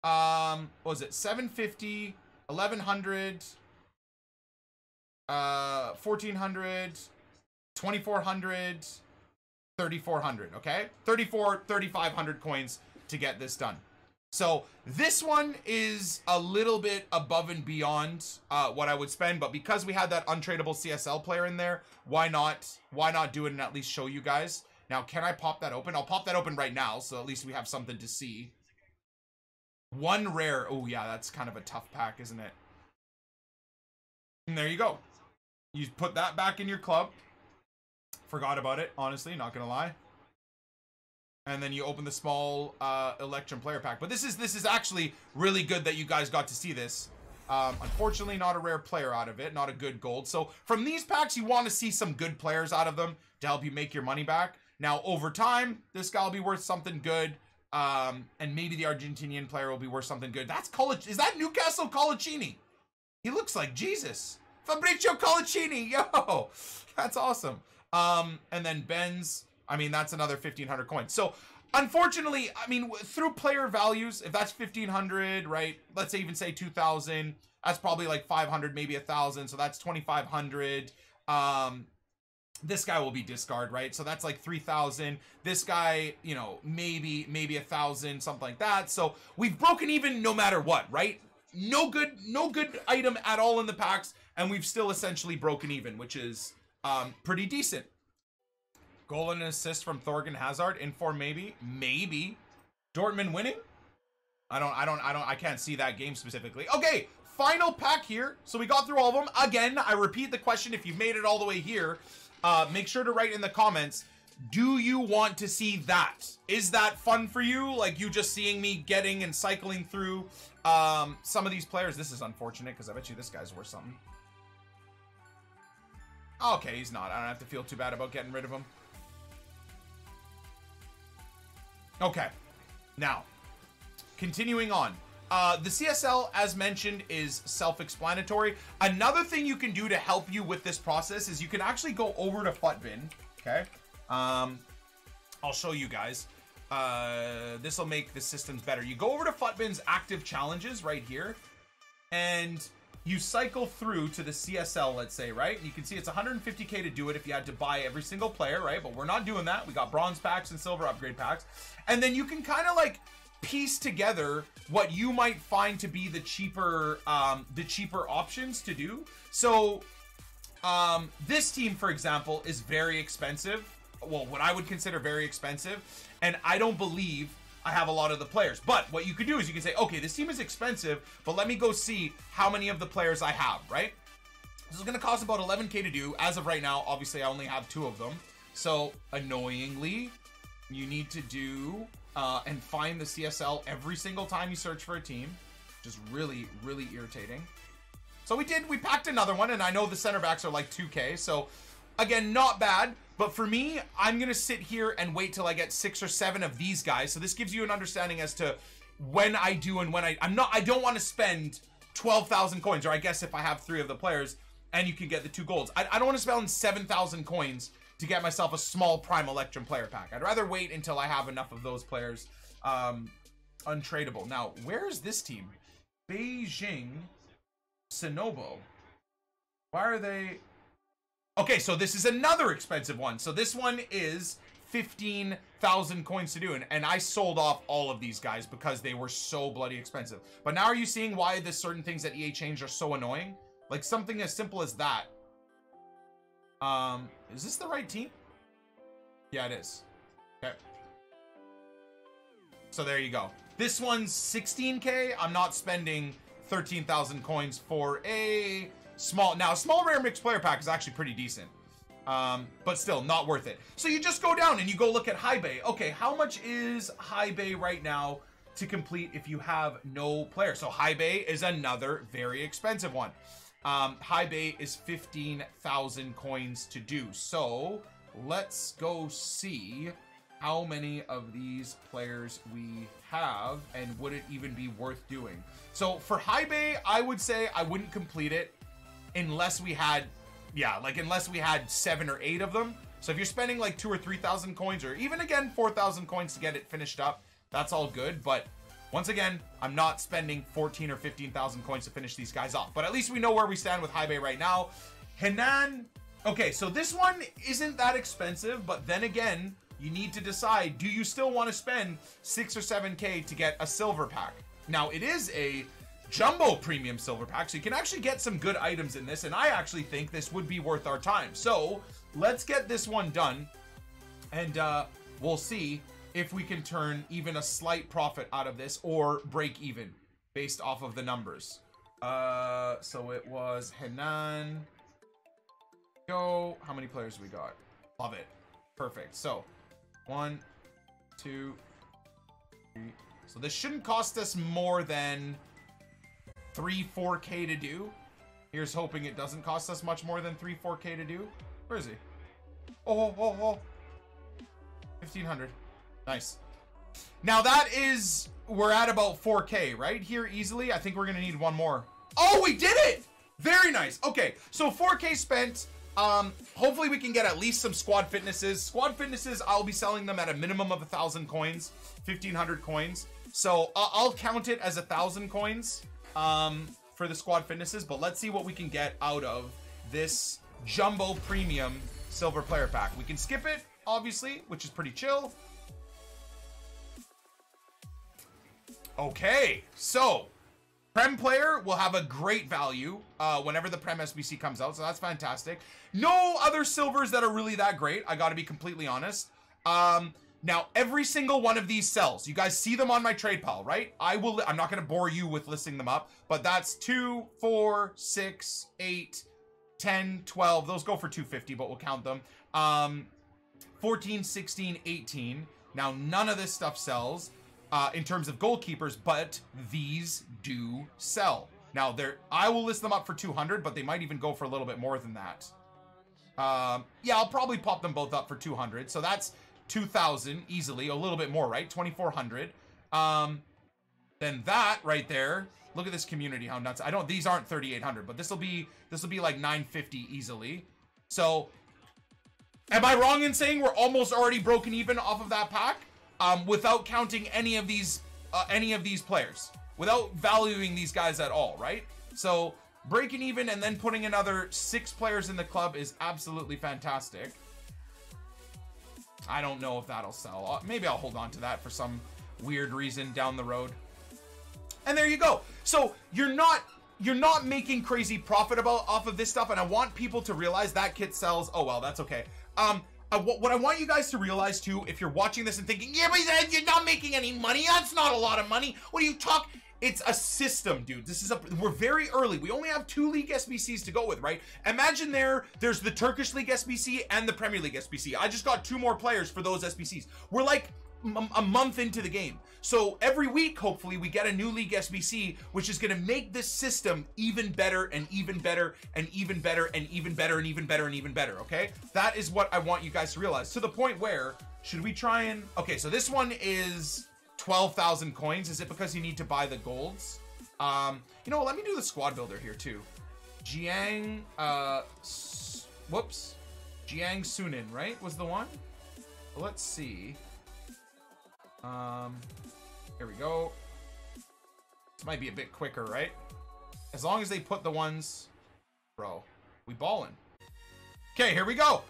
what was it? 750, 1100, 1400, 2400, 3400, okay? 3500 coins to get this done. So this one is a little bit above and beyond what I would spend, but because we had that untradeable CSL player in there, why not do it and at least show you guys? Now, can I pop that open? I'll pop that open right now, so at least we have something to see. One rare. Oh, yeah, that's kind of a tough pack, isn't it? And there you go. You put that back in your club. Forgot about it, honestly, not gonna lie. And then you open the small Electrum player pack. But this is actually really good that you guys got to see this. Unfortunately, not a rare player out of it, not a good gold. So from these packs, you want to see some good players out of them to help you make your money back. Now, over time, this guy will be worth something good. And maybe the Argentinian player will be worth something good. That's is that Newcastle Colaccini? He looks like Jesus. Fabrizio Colaccini, yo! That's awesome. And then Benz, I mean, that's another 1,500 coins. So, unfortunately, I mean, through player values, if that's 1,500, right? Let's say even say 2,000. That's probably like 500, maybe 1,000. So that's 2,500. This guy will be discard, right? So that's like 3,000. This guy, you know, maybe 1,000, something like that. So we've broken even no matter what, right? No good item at all in the packs, and we've still essentially broken even, which is pretty decent. Goal and an assist from Thorgan Hazard in form, maybe. Dortmund winning? I can't see that game specifically. Okay, final pack here. So we got through all of them. Again, I repeat the question, if you've made it all the way here, make sure to write in the comments, do you want to see that? Is that fun for you? Like you just seeing me getting and cycling through some of these players? This is unfortunate because I bet you this guy's worth something. Okay, he's not. I don't have to feel too bad about getting rid of him. Okay, now, continuing on. The CSL, as mentioned, is self-explanatory. Another thing you can do to help you with this process is you can actually go over to FUTBin, okay? I'll show you guys. This will make the systems better. You go over to FUTBin's active challenges right here, and you cycle through to the CSL, let's say, right? You can see it's 150K to do it if you had to buy every single player, right? But we're not doing that. We got bronze packs and silver upgrade packs. And then you can kind of like piece together what you might find to be the cheaper options to do. So this team, for example, is very expensive. Well, what I would consider very expensive. And I don't believe I have a lot of the players. But what you could do is you can say, okay, this team is expensive, but let me go see how many of the players I have, right? This is going to cost about 11K to do. As of right now, obviously, I only have 2 of them. So, annoyingly, you need to do and find the CSL every single time you search for a team. Just really, really irritating. So we packed another one, and I know the center backs are like 2K. So, again, not bad. But for me, I'm going to sit here and wait till I get 6 or 7 of these guys. So this gives you an understanding as to when I do and when I don't want to spend 12,000 coins, or I guess if I have 3 of the players and you can get the 2 golds. I don't want to spend 7,000 coins to get myself a small Prime Electrum player pack. I'd rather wait until I have enough of those players untradeable. Now, where is this team? Beijing Sinobo. Why are they... Okay, so this is another expensive one. So this one is 15,000 coins to do. And I sold off all of these guys because they were so bloody expensive. But now are you seeing why the certain things that EA changed are so annoying? Like something as simple as that. Is this the right team? Yeah, it is. Okay. So there you go. This one's 16K. I'm not spending 13,000 coins for a small. Now, a small rare mixed player pack is actually pretty decent. But still not worth it. So you just go down and you go look at high bay. Okay, how much is high bay right now to complete if you have no player? So high bay is another very expensive one. High bay is 15,000 coins to do. So let's go see how many of these players we have and would it even be worth doing. So for high bay, I would say I wouldn't complete it unless we had, yeah, like unless we had 7 or 8 of them. So if you're spending like 2,000 or 3,000 coins, or even again 4,000 coins to get it finished up, that's all good. But once again, I'm not spending 14 or 15,000 coins to finish these guys off. But at least we know where we stand with high bay right now. Henan, okay, so this one isn't that expensive, but then again, you need to decide, do you still want to spend 6 or 7K to get a silver pack? Now, it is a jumbo premium silver pack, so you can actually get some good items in this, and I actually think this would be worth our time. So let's get this one done, and we'll see if we can turn even a slight profit out of this or break even based off of the numbers. So it was Henan. Go. How many players we got? Love it. Perfect. So 1, 2, 3. So this shouldn't cost us more than 3-4K to do. Here's hoping it doesn't cost us much more than 3-4K to do. Where is he? Oh. 1,500. Nice. Now that is, we're at about 4K right here easily. I think we're gonna need one more. Oh, we did it! Very nice. Okay, so 4K spent. Hopefully we can get at least some squad fitnesses. Squad fitnesses, I'll be selling them at a minimum of 1,000 coins, 1,500 coins. So I'll count it as 1,000 coins for the squad fitnesses. But let's see what we can get out of this jumbo premium silver player pack. We can skip it, obviously, which is pretty chill. Okay, so Prem player will have a great value whenever the Prem SBC comes out, so that's fantastic. No other silvers that are really that great, I gotta be completely honest. Now, every single one of these sells. You guys see them on my trade pile, right? I'm not gonna bore you with listing them up, but that's 2, 4, 6, 8, 10, 12. Those go for 250, but we'll count them. 14, 16, 18. Now, none of this stuff sells in terms of goalkeepers, but these do sell. Now, I will list them up for 200, but they might even go for a little bit more than that. Yeah, I'll probably pop them both up for 200. So that's 2,000 easily, a little bit more, right? 2,400. Then that right there. Look at this community, how nuts. These aren't 3,800, but this will be like 950 easily. So am I wrong in saying we're almost already broken even off of that pack? Without counting any of these players, without valuing these guys at all, right? So breaking even and then putting another 6 players in the club is absolutely fantastic. I don't know if that'll sell. Maybe I'll hold on to that for some weird reason down the road. And there you go. So you're not making crazy profit off of this stuff, and I want people to realize that kit sells. Oh well, that's okay. What I want you guys to realize too, if you're watching this and thinking, yeah, but you're not making any money, that's not a lot of money. What are you talking? It's a system, dude. We're very early. We only have 2 league SBCs to go with, right? Imagine there's the Turkish League SBC and the Premier League SBC. I just got 2 more players for those SBCs. We're like a month into the game. So every week, hopefully, we get a new league SBC, which is going to make this system even better and even better and even better and even better and even better and even better, okay? That is what I want you guys to realize. To the point where, should we try and... Okay, so this one is 12,000 coins. Is it because you need to buy the golds? You know, let me do the squad builder here, too. Jiang... Whoops. Jiang Sunin, right? Was the one? Let's see... Here we go. This might be a bit quicker, right? As long as they put the ones... Bro, we ballin'. Okay, here we go.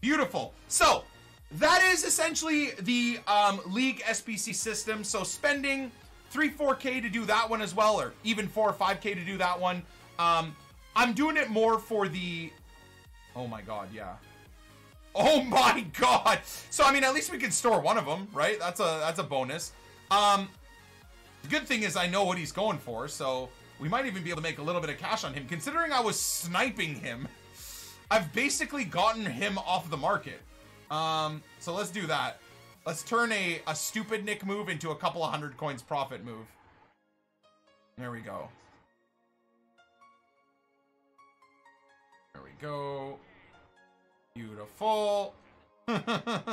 Beautiful. So, that is essentially the league SBC system. So spending 3-4K to do that one as well, or even 4 or 5K to do that one. I'm doing it more for the, oh my god, yeah. Oh my god. So I mean, at least we can store one of them, right? That's a bonus. The good thing is I know what he's going for, so we might even be able to make a little bit of cash on him. Considering I was sniping him, I've basically gotten him off the market. So let's do that. Let's turn a stupid Nick move into a couple of 100 coins profit move. There we go. There we go. Beautiful.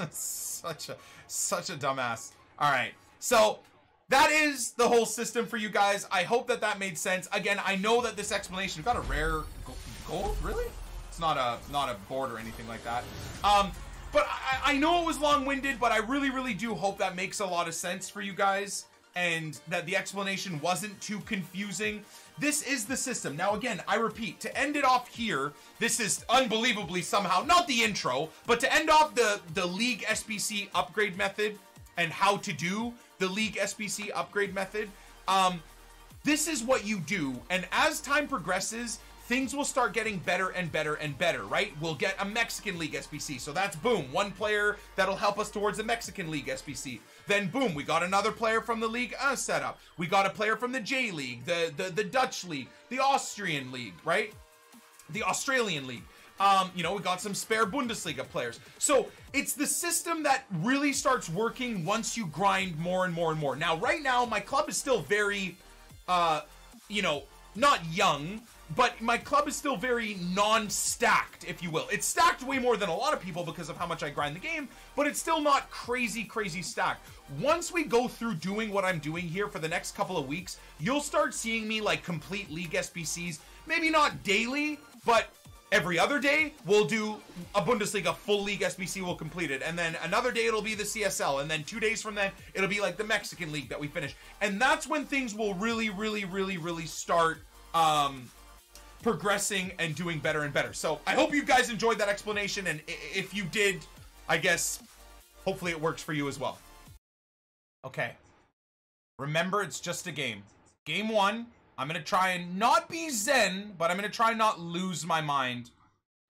such a dumbass. All right. So that is the whole system for you guys. I hope that that made sense. Again, I know that this explanation got a rare gold. Really? It's not a board or anything like that. But I know it was long-winded, but I really do hope that makes a lot of sense for you guys and that the explanation wasn't too confusing. This is the system. Now, again, I repeat, to end it off here, this is unbelievably somehow, not the intro, but to end off the League SBC upgrade method and how to do the League SBC upgrade method. This is what you do, and as time progresses, things will start getting better and better and better, right? We'll get a Mexican League SBC, so that's boom, one player that'll help us towards the Mexican League SBC. Then boom, we got another player from the League setup. We got a player from the J League, the Dutch League, the Austrian League, right? The Australian League. You know, we got some spare Bundesliga players. So it's the system that really starts working once you grind more and more and more. Now, right now, my club is still very, you know, not young, but my club is still very non-stacked, if you will. It's stacked way more than a lot of people because of how much I grind the game, but it's still not crazy stacked. Once we go through doing what I'm doing here for the next couple of weeks, you'll start seeing me like complete League SBCs. Maybe not daily, but every other day we'll do a Bundesliga full League SBC, we'll complete it. And then another day it'll be the CSL. And then 2 days from then, it'll be like the Mexican League that we finish. And that's when things will really start progressing and doing better and better. So I hope you guys enjoyed that explanation, and if you did, I guess hopefully it works for you as well. Okay, remember, it's just a game. Game 1, I'm gonna try and not be zen, but I'm gonna try and not lose my mind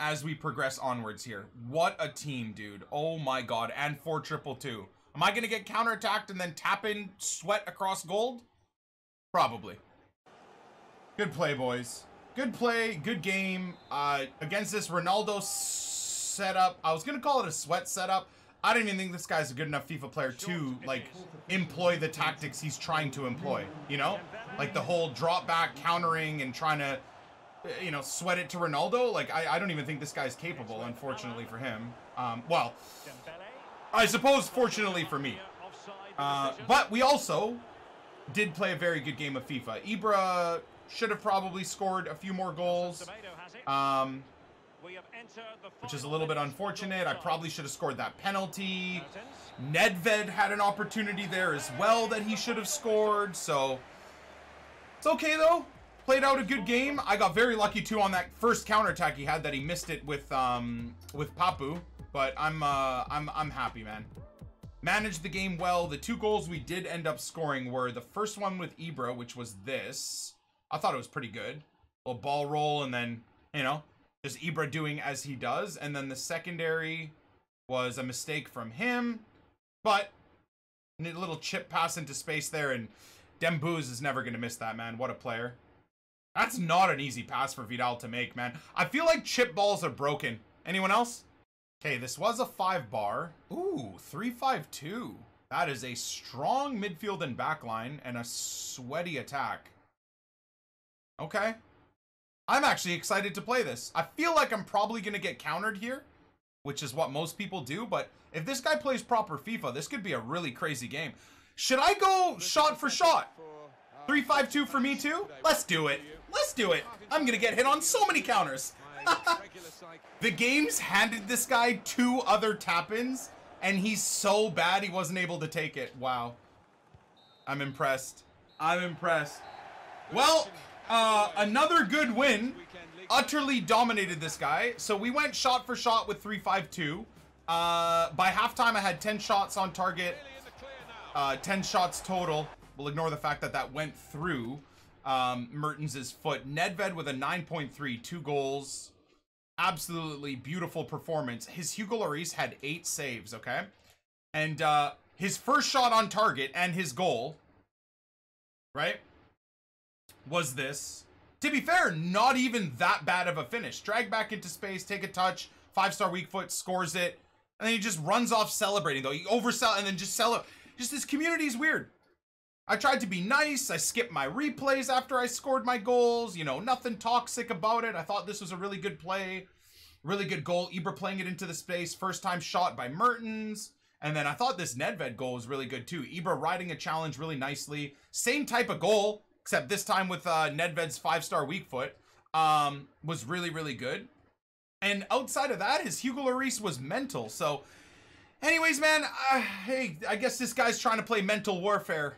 as we progress onwards here. What a team, dude. Oh my god. And 4-2-2. Am I gonna get counterattacked and then tap in sweat across gold? Probably. Good play, boys. Good play, good game. Against this Ronaldo setup, I was gonna call it a sweat setup. I don't even think this guy's a good enough FIFA player to like employ the tactics he's trying to employ, you know? Like the whole drop back countering and trying to, you know, sweat it to Ronaldo. Like I don't even think this guy's capable, unfortunately for him. Well, I suppose fortunately for me. But we also did play a very good game of FIFA. Ibra should have probably scored a few more goals, which is a little bit unfortunate. I probably should have scored that penalty. Nedved had an opportunity there as well that he should have scored, so it's okay though. Played out a good game. I got very lucky too on that first counterattack he had that he missed it with Papu, but I'm happy, man. Managed the game well. The 2 goals we did end up scoring were the first one with Ibra, which was this. I thought it was pretty good. A little ball roll and then, you know, just Ibra doing as he does. And then the secondary was a mistake from him. But a little chip pass into space there. And Dembouz is never going to miss that, man. What a player. That's not an easy pass for Vidal to make, man. I feel like chip balls are broken. Anyone else? Okay, this was a 5-bar. Ooh, 3-5-2. That is a strong midfield and backline and a sweaty attack. Okay. I'm actually excited to play this. I feel like I'm probably going to get countered here, which is what most people do, but if this guy plays proper FIFA, this could be a really crazy game. Should I go shot for shot? 3-5-2 for me too? Let's do it. Let's do it. I'm going to get hit on so many counters. The game's handed this guy 2 other tap-ins, and he's so bad he wasn't able to take it. Wow. I'm impressed. I'm impressed. Well, another good win. Utterly dominated this guy. So we went shot for shot with 3-5-2. By halftime, I had 10 shots on target, 10 shots total. We'll ignore the fact that that went through Mertens' foot. Nedved with a 9.3, 2 goals. Absolutely beautiful performance. His Hugo Lloris had 8 saves, okay? And his first shot on target and his goal, right, was this. To be fair, not even that bad of a finish. Drag back into space, take a touch, 5-star weak foot, scores it, and then he just runs off celebrating, though. He oversell and then just celebrate. Just this community is weird. I tried to be nice. I skipped my replays after I scored my goals. You know, nothing toxic about it. I thought this was a really good play. Really good goal. Ibra playing it into the space. First time shot by Mertens. And then I thought this Nedved goal was really good too. Ibra riding a challenge really nicely. Same type of goal, except this time with Nedved's 5-star weak foot. Was really, really good. And outside of that, his Hugo Lloris was mental. So anyways, man, hey, I guess this guy's trying to play mental warfare.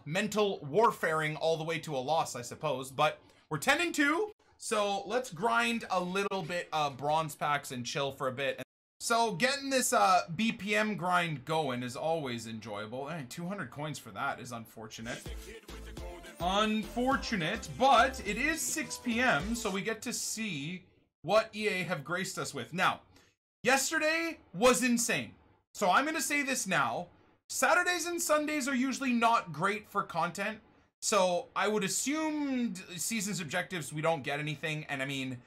Mental warfaring all the way to a loss, I suppose. But we're 10-2. So let's grind a little bit of bronze packs and chill for a bit. So getting this BPM grind going is always enjoyable. 200 coins for that is unfortunate. Unfortunate, but it is 6 p.m. so we get to see what EA have graced us with. Now, yesterday was insane. So I'm going to say this now. Saturdays and Sundays are usually not great for content. So I would assume season's objectives, we don't get anything. And I mean,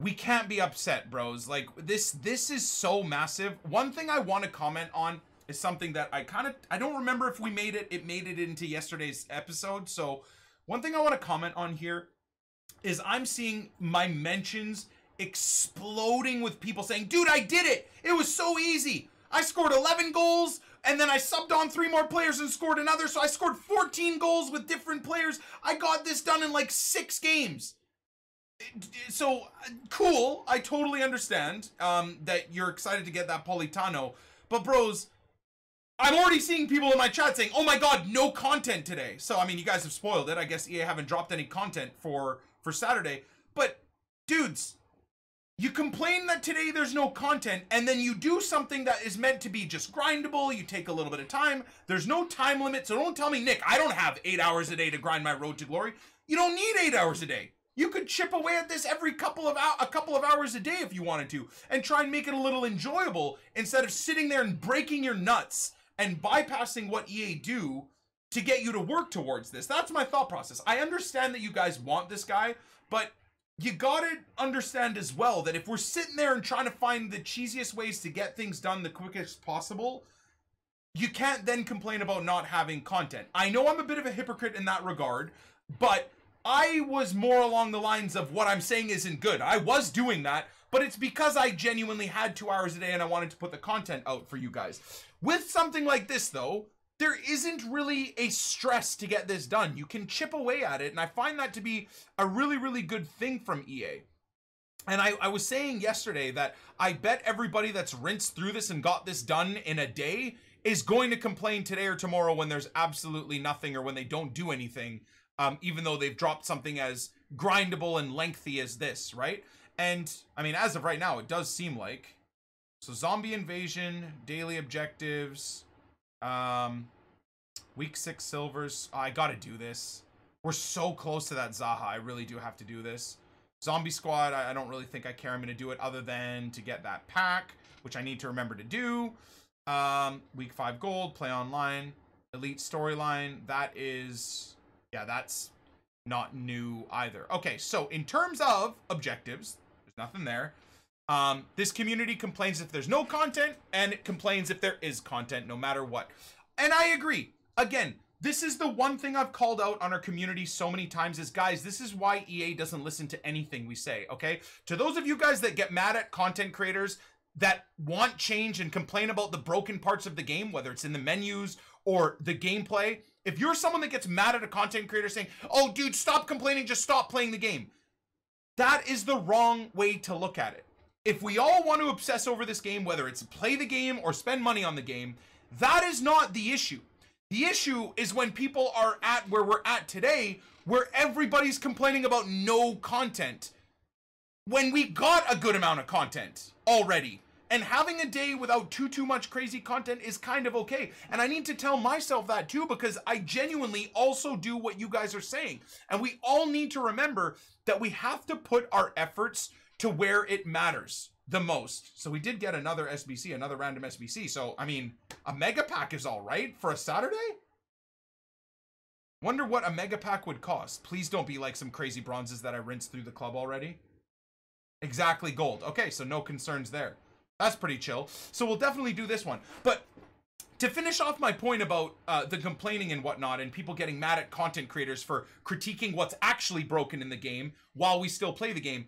we can't be upset, bros. Like this is so massive. One thing I want to comment on is something that I don't remember if we made it. It made it into yesterday's episode. So one thing I want to comment on here is I'm seeing my mentions exploding with people saying, dude, I did it. It was so easy. I scored 11 goals. And then I subbed on 3 more players and scored another. So I scored 14 goals with different players. I got this done in like 6 games. So cool. I totally understand that you're excited to get that Politano. But bros, I'm already seeing people in my chat saying, oh my God, no content today. So, I mean, you guys have spoiled it. I guess EA haven't dropped any content for Saturday. But dudes, you complain that today there's no content, and then you do something that is meant to be just grindable. You take a little bit of time. There's no time limit, so don't tell me, Nick, I don't have 8 hours a day to grind my road to glory. You don't need 8 hours a day. You could chip away at this every couple of hours a day if you wanted to, and try and make it a little enjoyable instead of sitting there and breaking your nuts and bypassing what EA do to get you to work towards this. That's my thought process. I understand that you guys want this guy, but you gotta understand as well that if we're sitting there and trying to find the cheesiest ways to get things done the quickest possible, you can't then complain about not having content. I know I'm a bit of a hypocrite in that regard, but I was more along the lines of what I'm saying isn't good. I was doing that, but it's because I genuinely had 2 hours a day and I wanted to put the content out for you guys. With something like this though, there isn't really a stress to get this done. You can chip away at it, and I find that to be a really, really good thing from EA. And I was saying yesterday that I bet everybody that's rinsed through this and got this done in a day is going to complain today or tomorrow when there's absolutely nothing or when they don't do anything, even though they've dropped something as grindable and lengthy as this, right? And, I mean, as of right now, it does seem like. So, zombie invasion, daily objectives... week 6 silvers. I gotta do this. We're so close to that Zaha. I really do have to do this. Zombie squad, I don't really think I care. I'm gonna do it other than to get that pack, which I need to remember to do. Week 5 gold, play online, elite storyline. That is, yeah, that's not new either. Okay, so in terms of objectives, there's nothing there. This community complains if there's no content, and it complains if there is content, no matter what. And I agree. Again, this is the one thing I've called out on our community so many times is, guys, this is why EA doesn't listen to anything we say, okay? To those of you guys that get mad at content creators that want change and complain about the broken parts of the game, whether it's in the menus or the gameplay, if you're someone that gets mad at a content creator saying, oh, dude, stop complaining, just stop playing the game, that is the wrong way to look at it. If we all want to obsess over this game, whether it's play the game or spend money on the game, that is not the issue. The issue is when people are at where we're at today, where everybody's complaining about no content, when we got a good amount of content already. And having a day without too much crazy content is kind of okay. And I need to tell myself that too, because I genuinely also do what you guys are saying. And we all need to remember that we have to put our efforts to where it matters the most. So we did get another SBC, another random SBC. So, I mean, a mega pack is all right for a Saturday. Wonder what a mega pack would cost. Please don't be like some crazy bronzes that I rinsed through the club already. Exactly, gold. Okay, so no concerns there. That's pretty chill. So we'll definitely do this one. But to finish off my point about the complaining and whatnot and people getting mad at content creators for critiquing what's actually broken in the game while we still play the game,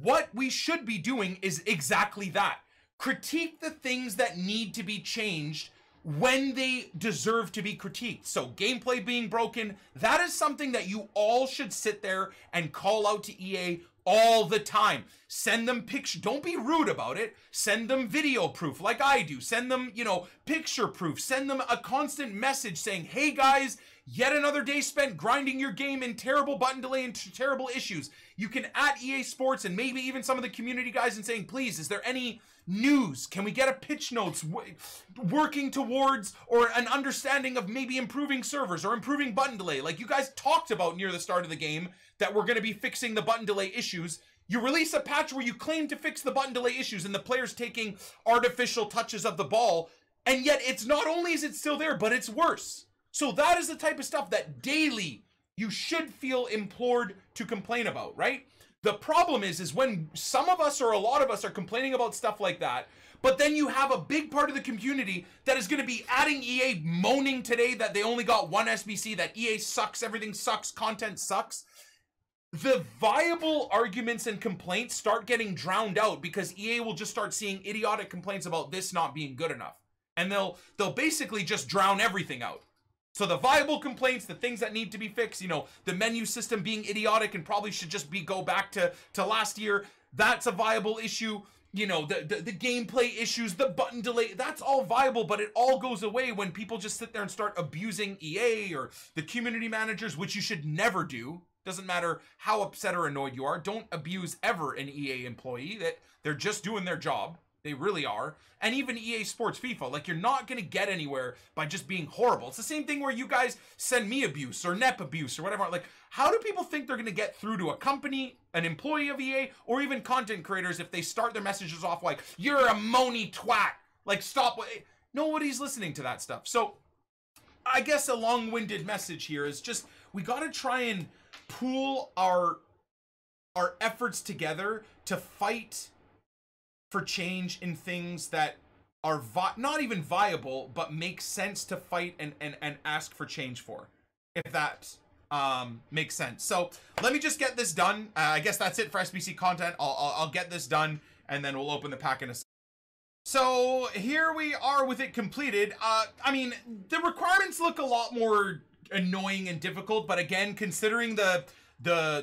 what we should be doing is exactly that. Critique the things that need to be changed when they deserve to be critiqued. So gameplay being broken, that is something that you all should sit there and call out to EA all the time. Send them picture. Don't be rude about it. Send them video proof like I do. Send them, you know, picture proof. Send them a constant message saying, hey guys, yet another day spent grinding your game in terrible button delay and terrible issues. You can at EA Sports and maybe even some of the community guys and saying, please, is there any news? Can we get a pitch notes working towards or an understanding of maybe improving servers or improving button delay? Like you guys talked about near the start of the game that we're going to be fixing the button delay issues. You release a patch where you claim to fix the button delay issues and the player's taking artificial touches of the ball, and yet it's not only is it still there, but it's worse. So that is the type of stuff that daily you should feel implored to complain about, right? The problem is when some of us or a lot of us are complaining about stuff like that, but then you have a big part of the community that is going to be adding EA moaning today that they only got one SBC, that EA sucks, everything sucks, content sucks. The viable arguments and complaints start getting drowned out because EA will just start seeing idiotic complaints about this not being good enough. And they'll basically just drown everything out. So the viable complaints, the things that need to be fixed, you know, the menu system being idiotic and probably should just go back to last year, that's a viable issue. You know, the gameplay issues, the button delay, that's all viable, but it all goes away when people just sit there and start abusing EA or the community managers, which you should never do. Doesn't matter how upset or annoyed you are. Don't abuse ever an EA employee. That they're just doing their job. They really are. And even EA Sports FIFA, like you're not going to get anywhere by just being horrible. It's the same thing where you guys send me abuse or NEP abuse or whatever. Like, how do people think they're going to get through to a company, an employee of EA, or even content creators if they start their messages off like, you're a moany twat. Like, stop. Nobody's listening to that stuff. So I guess a long-winded message here is just, we got to try and pool our efforts together to fight for change in things that are not even viable, but make sense to fight and ask for change for, if that makes sense. So let me just get this done. I guess that's it for SBC content. I'll get this done and then we'll open the pack in a second. So here we are with it completed. I mean, the requirements look a lot more annoying and difficult, but again, considering the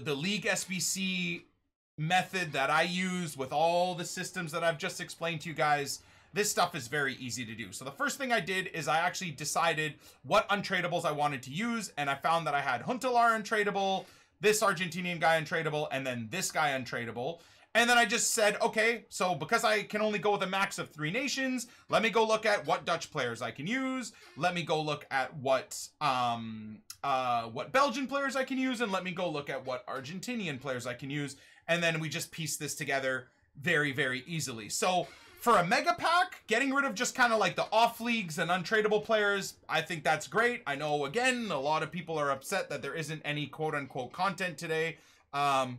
League SBC method that I use with all the systems that I've just explained to you guys, this stuff is very easy to do. So the first thing I did is I actually decided what untradables I wanted to use, and I found that I had Huntelaar untradable, this Argentinian guy untradable, and then this guy untradable. And then I just said, okay, so because I can only go with a max of 3 nations, let me go look at what Dutch players I can use. Let me go look at what Belgian players I can use, and let me go look at what Argentinian players I can use. And then we just piece this together very, very easily. So for a mega pack, getting rid of just kind of like the off leagues and untradable players, I think that's great. I know, again, a lot of people are upset that there isn't any quote unquote content today. I'm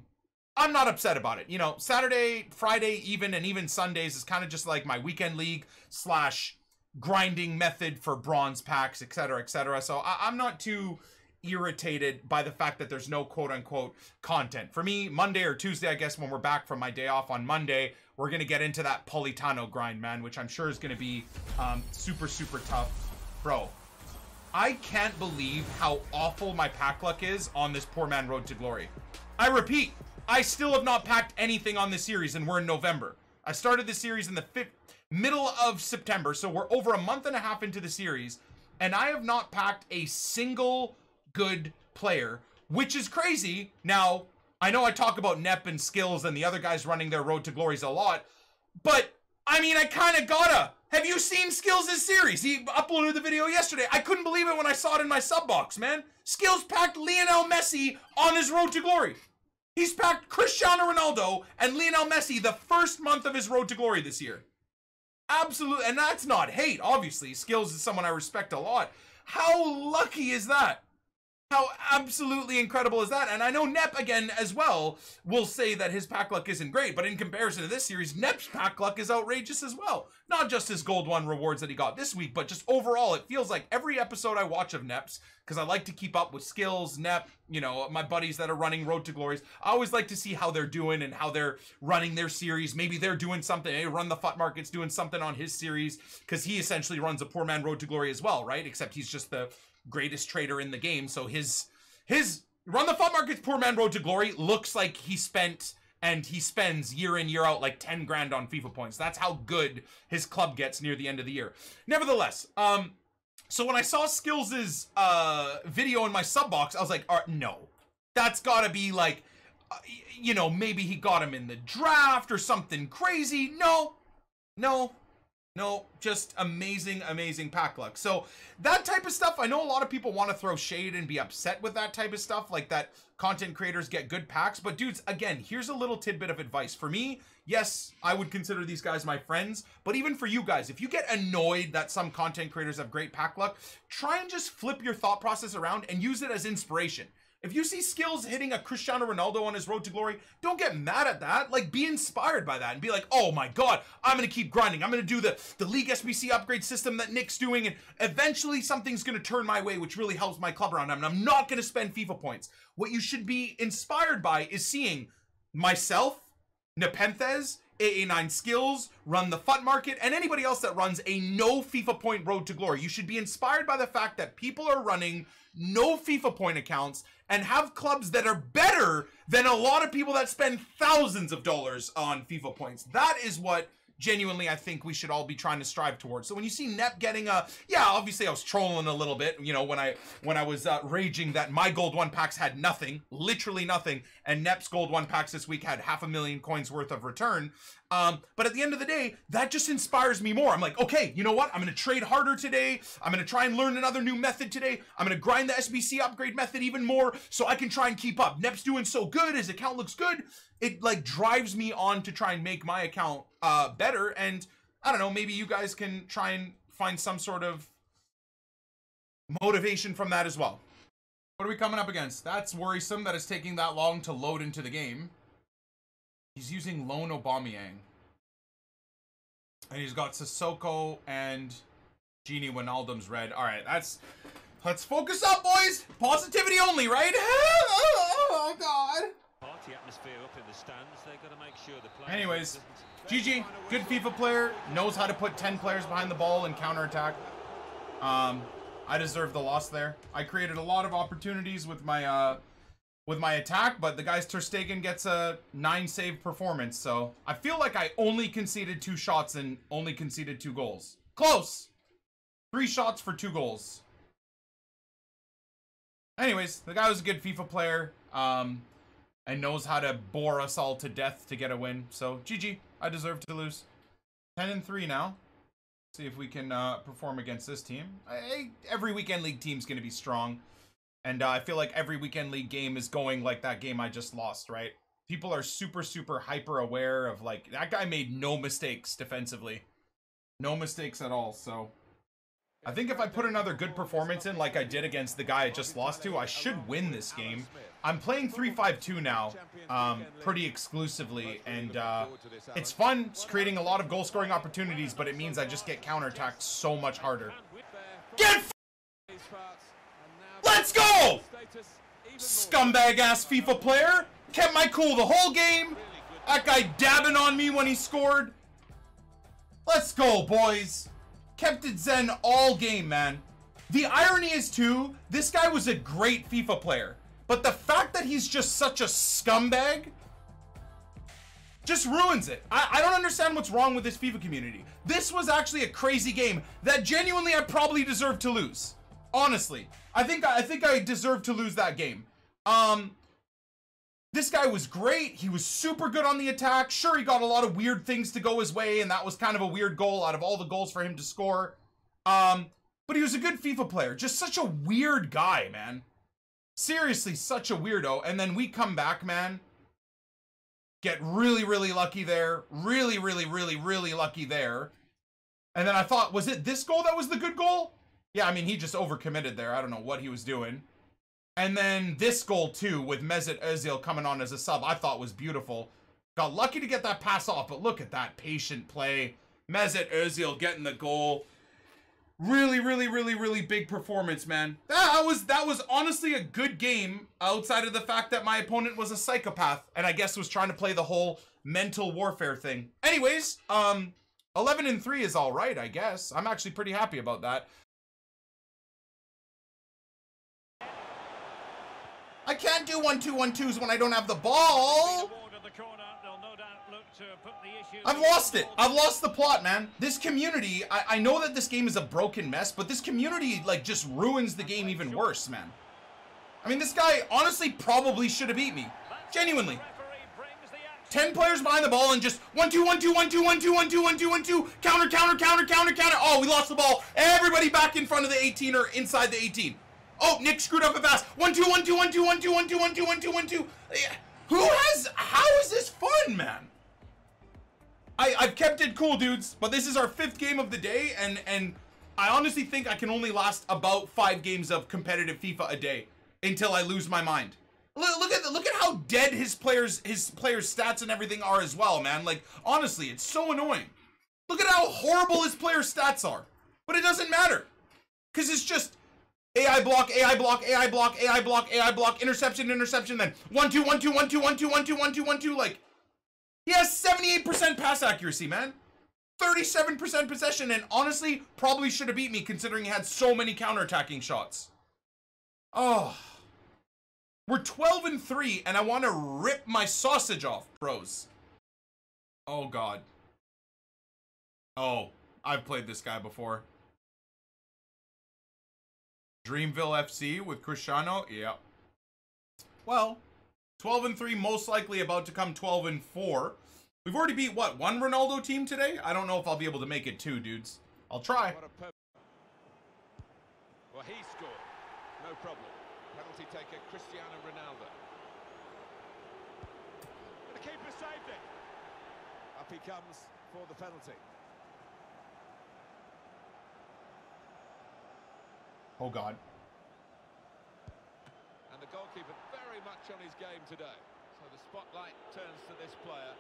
not upset about it. You know, Saturday, Friday, even Sundays is kind of just like my weekend league / grinding method for bronze packs, etc., etc. So I'm not too irritated by the fact that there's no quote-unquote content. For me, Monday or Tuesday, I guess, when we're back from my day off on Monday, we're going to get into that Politano grind, man, which I'm sure is going to be super, super tough. Bro, I can't believe how awful my pack luck is on this poor man road to glory. I repeat, I still have not packed anything on this series, and we're in November. I started the series in the middle of September, so we're over a month and a half into the series, and I have not packed a single good player, which is crazy. Now, I know I talk about NEP and skills and the other guys running their road to glories a lot, but I mean, I kind of gotta. Have you seen Skills' series? He uploaded the video yesterday. I couldn't believe it when I saw it in my sub box, man. Skills packed Lionel Messi on his road to glory. He's packed Cristiano Ronaldo and Lionel Messi the first month of his road to glory this year. Absolutely, and that's not hate, obviously. Skills is someone I respect a lot. How lucky is that? How absolutely incredible is that? And I know Nep, again, as well, will say that his pack luck isn't great, but in comparison to this series, Nep's pack luck is outrageous as well. Not just his Gold 1 rewards that he got this week, but just overall, it feels like every episode I watch of Nep's, because I like to keep up with Skills, Nep, you know, my buddies that are running Road to Glories, I always like to see how they're doing and how they're running their series. Maybe they're doing something, hey, Run the Fut Market's doing something on his series, because he essentially runs a Poor Man Road to Glory as well, right? Except he's just the greatest trader in the game, so his Run the Fun Market's Poor Man Road to Glory looks like he spent and he spends year in year out like 10 grand on FIFA points. That's how good his club gets near the end of the year. Nevertheless, so when I saw Skills' video in my sub box, I was like, no, that's gotta be like, you know, maybe he got him in the draft or something crazy. No, just amazing, amazing pack luck. So that type of stuff, I know a lot of people want to throw shade and be upset with that type of stuff, like that content creators get good packs. But dudes, again, here's a little tidbit of advice. For me, yes, I would consider these guys my friends, but even for you guys, if you get annoyed that some content creators have great pack luck, try and just flip your thought process around and use it as inspiration. If you see Skills hitting a Cristiano Ronaldo on his road to glory, don't get mad at that. Like, be inspired by that and be like, oh my God, I'm going to keep grinding. I'm going to do the League SBC upgrade system that Nick's doing, and eventually something's going to turn my way, which really helps my club around him, and I'm not going to spend FIFA points. What you should be inspired by is seeing myself, Nepenthes, AA9 Skills, Run the Fut Market, and anybody else that runs a no FIFA point road to glory. You should be inspired by the fact that people are running no FIFA point accounts and have clubs that are better than a lot of people that spend thousands of dollars on FIFA points. That is what genuinely I think we should all be trying to strive towards. So when you see Nep getting a, yeah, obviously I was trolling a little bit, you know, when I was raging that my Gold 1 packs had nothing, literally nothing, and Nep's Gold 1 packs this week had 500,000 coins worth of return. But at the end of the day, that just inspires me more. I'm like, okay, you know what? I'm going to trade harder today. I'm going to try and learn another new method today. I'm going to grind the SBC upgrade method even more so I can try and keep up. Nep's doing so good. His account looks good. It like drives me on to try and make my account better. And I don't know, maybe you guys can try and find some sort of motivation from that as well. What are we coming up against? That's worrisome that it's taking that long to load into the game. He's using Lone Aubameyang. And he's got Sissoko and Gini Wijnaldum's red. All right, let's focus up, boys. Positivity only, right? Oh, God. Party atmosphere up in the stands. They've got to make sure the anyways, GG, good FIFA player, knows how to put 10 players behind the ball and counterattack. I deserve the loss there. I created a lot of opportunities with my attack, but the guy's Ter Stegen gets a 9 save performance, so I feel like I only conceded 2 shots and only conceded 2 goals. Close! 3 shots for 2 goals. Anyways, the guy was a good FIFA player, and knows how to bore us all to death to get a win. So, GG. I deserve to lose. 10-3 now. See if we can perform against this team. Every Weekend League team's going to be strong. And I feel like every Weekend League game is going like that game I just lost, right? People are super, super hyper aware of, like, that guy made no mistakes defensively. No mistakes at all, so I think if I put another good performance in like I did against the guy I just lost to, I should win this game. I'm playing 3-5-2 now, pretty exclusively, and it's fun. It's creating a lot of goal-scoring opportunities, but it means I just get counterattacked so much harder. Let's go! Scumbag-ass FIFA player. Kept my cool the whole game. That guy dabbing on me when he scored. Let's go, boys. Kept it zen all game, man. The irony is, too, this guy was a great FIFA player. But the fact that he's just such a scumbag just ruins it. I don't understand what's wrong with this FIFA community. This was actually a crazy game that genuinely I probably deserved to lose. Honestly. I think I deserved to lose that game. This guy was great. He was super good on the attack. Sure, he got a lot of weird things to go his way, and that was kind of a weird goal out of all the goals for him to score. But he was a good FIFA player. Just such a weird guy, man. Seriously, such a weirdo. And then we come back, man. Get really, really lucky there. Really, really, really, really lucky there. And then I thought, was it this goal that was the good goal? Yeah, I mean, he just overcommitted there. I don't know what he was doing. And then this goal, too, with Mesut Özil coming on as a sub, I thought was beautiful. Got lucky to get that pass off, but look at that patient play. Mesut Özil getting the goal. Really, really, really, really big performance, man. That was honestly a good game, outside of the fact that my opponent was a psychopath, and I guess was trying to play the whole mental warfare thing. Anyways, 11-3 is all right, I guess. I'm actually pretty happy about that. I can't do 1-2-1-2s when I don't have the ball. I've lost it. I've lost the plot, man. This community, I know that this game is a broken mess, but this community, like, just ruins the game even worse, man. I mean, this guy honestly probably should have beat me. Genuinely. 10 players behind the ball and just 1-2, 1-2, 1-2, 1-2, 1-2, 1-2, 1-2. Counter, counter, counter, counter, counter. Oh, we lost the ball. Everybody back in front of the 18 or inside the 18. Oh, Nick screwed up a pass. 1-2, 1-2, 1-2, 1-2, 1-2, 1-2, 1-2, 1-2. How is this fun, man? I've kept it cool, dudes, but this is our 5th game of the day, and I honestly think I can only last about 5 games of competitive FIFA a day until I lose my mind. Look at how dead his players' stats and everything are as well, man. Like, honestly, it's so annoying. Look at how horrible his players' stats are. But it doesn't matter. Because it's just AI block, AI block, AI block, AI block, AI block, interception, interception, then 1-2, 1-2, 1-2, 1-2, 1-2, 1-2, 1-2, like, he has 78% pass accuracy, man. 37% possession, and honestly, probably should have beat me considering he had so many counterattacking shots. Oh. We're 12-3, and I want to rip my sausage off, bros. Oh, God. Oh, I've played this guy before. Dreamville FC with Cristiano? Yeah. Well, 12-3, most likely about to come 12-4. We've already beat, what, 1 Ronaldo team today? I don't know if I'll be able to make it 2, dudes. I'll try. Well, he scored. No problem. Penalty taker Cristiano Ronaldo. And the keeper saved it. Up he comes for the penalty. Oh, God. And the goalkeeper very much on his game today. So the spotlight turns to this player.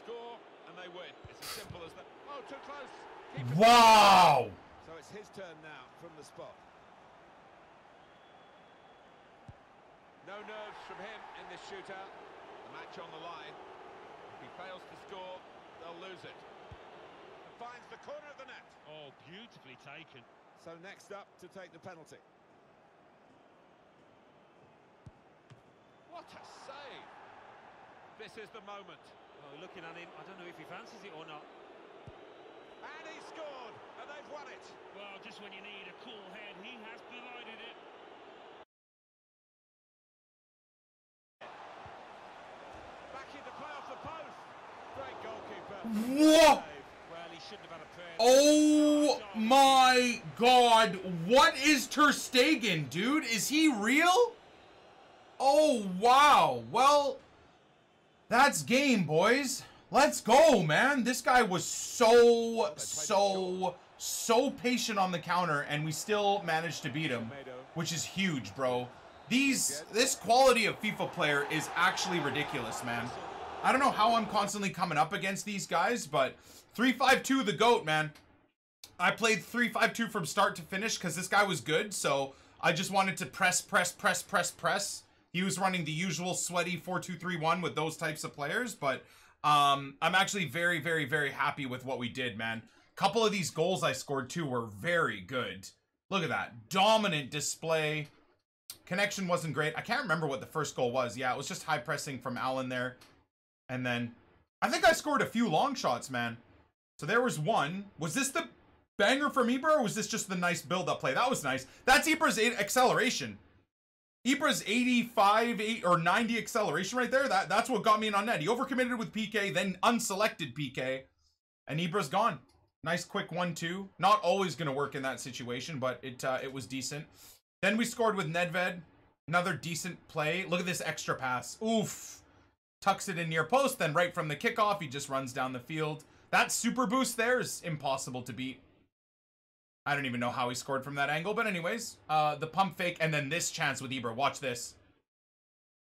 Score, and they win. It's as simple as that. Oh, too close. Keeper. Wow! So it's his turn now from the spot. No nerves from him in this shootout. The match on the line. If he fails to score, they'll lose it. And finds the corner of the net. Oh, beautifully taken. So next up to take the penalty. What a save! This is the moment. Oh, looking at him, I don't know if he fancies it or not. And he scored, and they've won it. Well, just when you need a cool head, he has provided it. Back into play off the post. Great goalkeeper. Whoa! Well, he shouldn't have had a prayer. Oh my God! What is Ter Stegen, dude? Is he real? Oh wow! Well, that's game, boys. Let's go, man. This guy was so patient on the counter, and we still managed to beat him, which is huge, bro. This quality of FIFA player is actually ridiculous, man. I don't know how I'm constantly coming up against these guys, but 3-5-2 the GOAT, man. I played 3-5-2 from start to finish because this guy was good, so I just wanted to press. He was running the usual sweaty 4-2-3-1 with those types of players, but I'm actually very, very, very happy with what we did, man. A couple of these goals I scored, too, were very good. Look at that. Dominant display. Connection wasn't great. I can't remember what the first goal was. Yeah, it was just high pressing from Allen there. And then I think I scored a few long shots, man. So there was one. Was this the banger for me, bro? Or was this just the nice build-up play? That was nice. That's Ibra's acceleration. Ibra's 85 or 90 acceleration right there. That's what got me in on net. He overcommitted with PK, then unselected PK, and Ibra's gone. Nice quick 1-2. Not always going to work in that situation, but it was decent. Then we scored with Nedved. Another decent play. Look at this extra pass. Oof. Tucks it in near post, then right from the kickoff, he just runs down the field. That super boost there is impossible to beat. I don't even know how he scored from that angle, but anyways, the pump fake, and then this chance with Ibra. Watch this.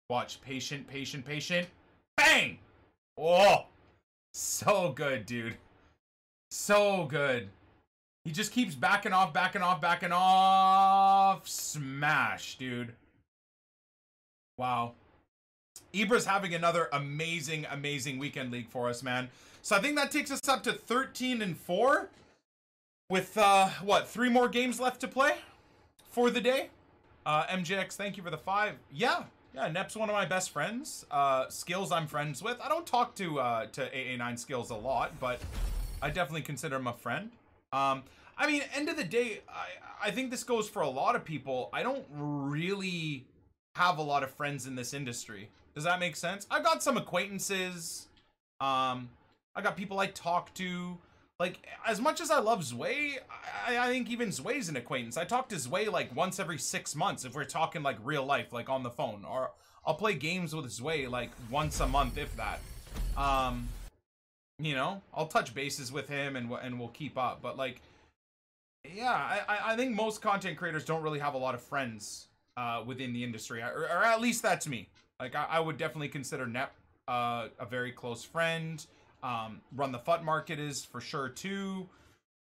Watch. Patient, patient, patient. Bang! Oh! So good, dude. So good. He just keeps backing off, backing off, backing off. Smash, dude. Wow. Ibra's having another amazing, amazing weekend league for us, man. So I think that takes us up to 13-4 with, what, 3 more games left to play for the day. MJX, thank you for the 5. Yeah, Nep's one of my best friends. Skills I'm friends with. I don't talk to AA9 Skills a lot, but I definitely consider him a friend. I mean, end of the day, I think this goes for a lot of people. I don't really have a lot of friends in this industry. Does that make sense? I've got some acquaintances. I got people I talk to. Like, as much as I love Zwei, I think even Zwei's an acquaintance. I talk to Zwei like once every 6 months if we're talking like real life, like on the phone. Or I'll play games with Zwei like once a month, if that. You know, I'll touch bases with him and we'll keep up. But like, yeah, I think most content creators don't really have a lot of friends within the industry, or at least that's me. Like, I would definitely consider Nep a very close friend. Run the FUT market is for sure too.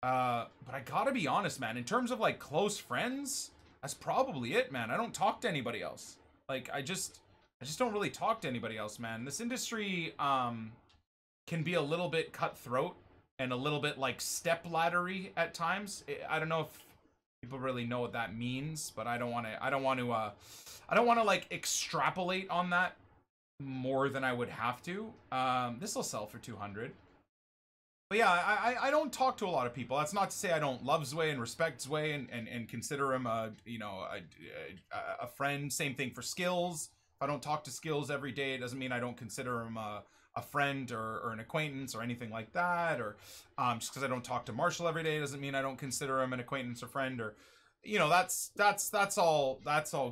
But I gotta be honest, man, in terms of like close friends, that's probably it, man. I don't talk to anybody else. Like, I just don't really talk to anybody else, man. This industry can be a little bit cutthroat and a little bit like step laddery at times. I don't know if people really know what that means, but I don't want to like extrapolate on that more than I would have to. This will sell for 200. But yeah, I don't talk to a lot of people. That's not to say I don't love Zwei and respect Zwei and consider him a friend. Same thing for Skills. If I don't talk to Skills every day, it doesn't mean I don't consider him a friend or an acquaintance or anything like that. Or just because I don't talk to Marshall every day doesn't mean I don't consider him an acquaintance or friend. Or, you know, that's all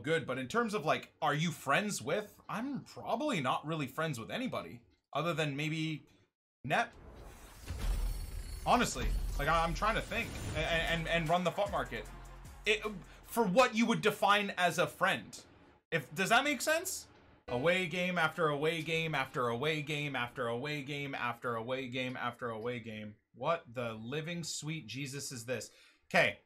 good. But in terms of like, are you friends with? I'm probably not really friends with anybody other than maybe Net. Honestly, like, I'm trying to think and run the FUT market for what you would define as a friend. Does that make sense? Away game after away game after away game after away game after away game after away game. What the living sweet Jesus is this? Okay,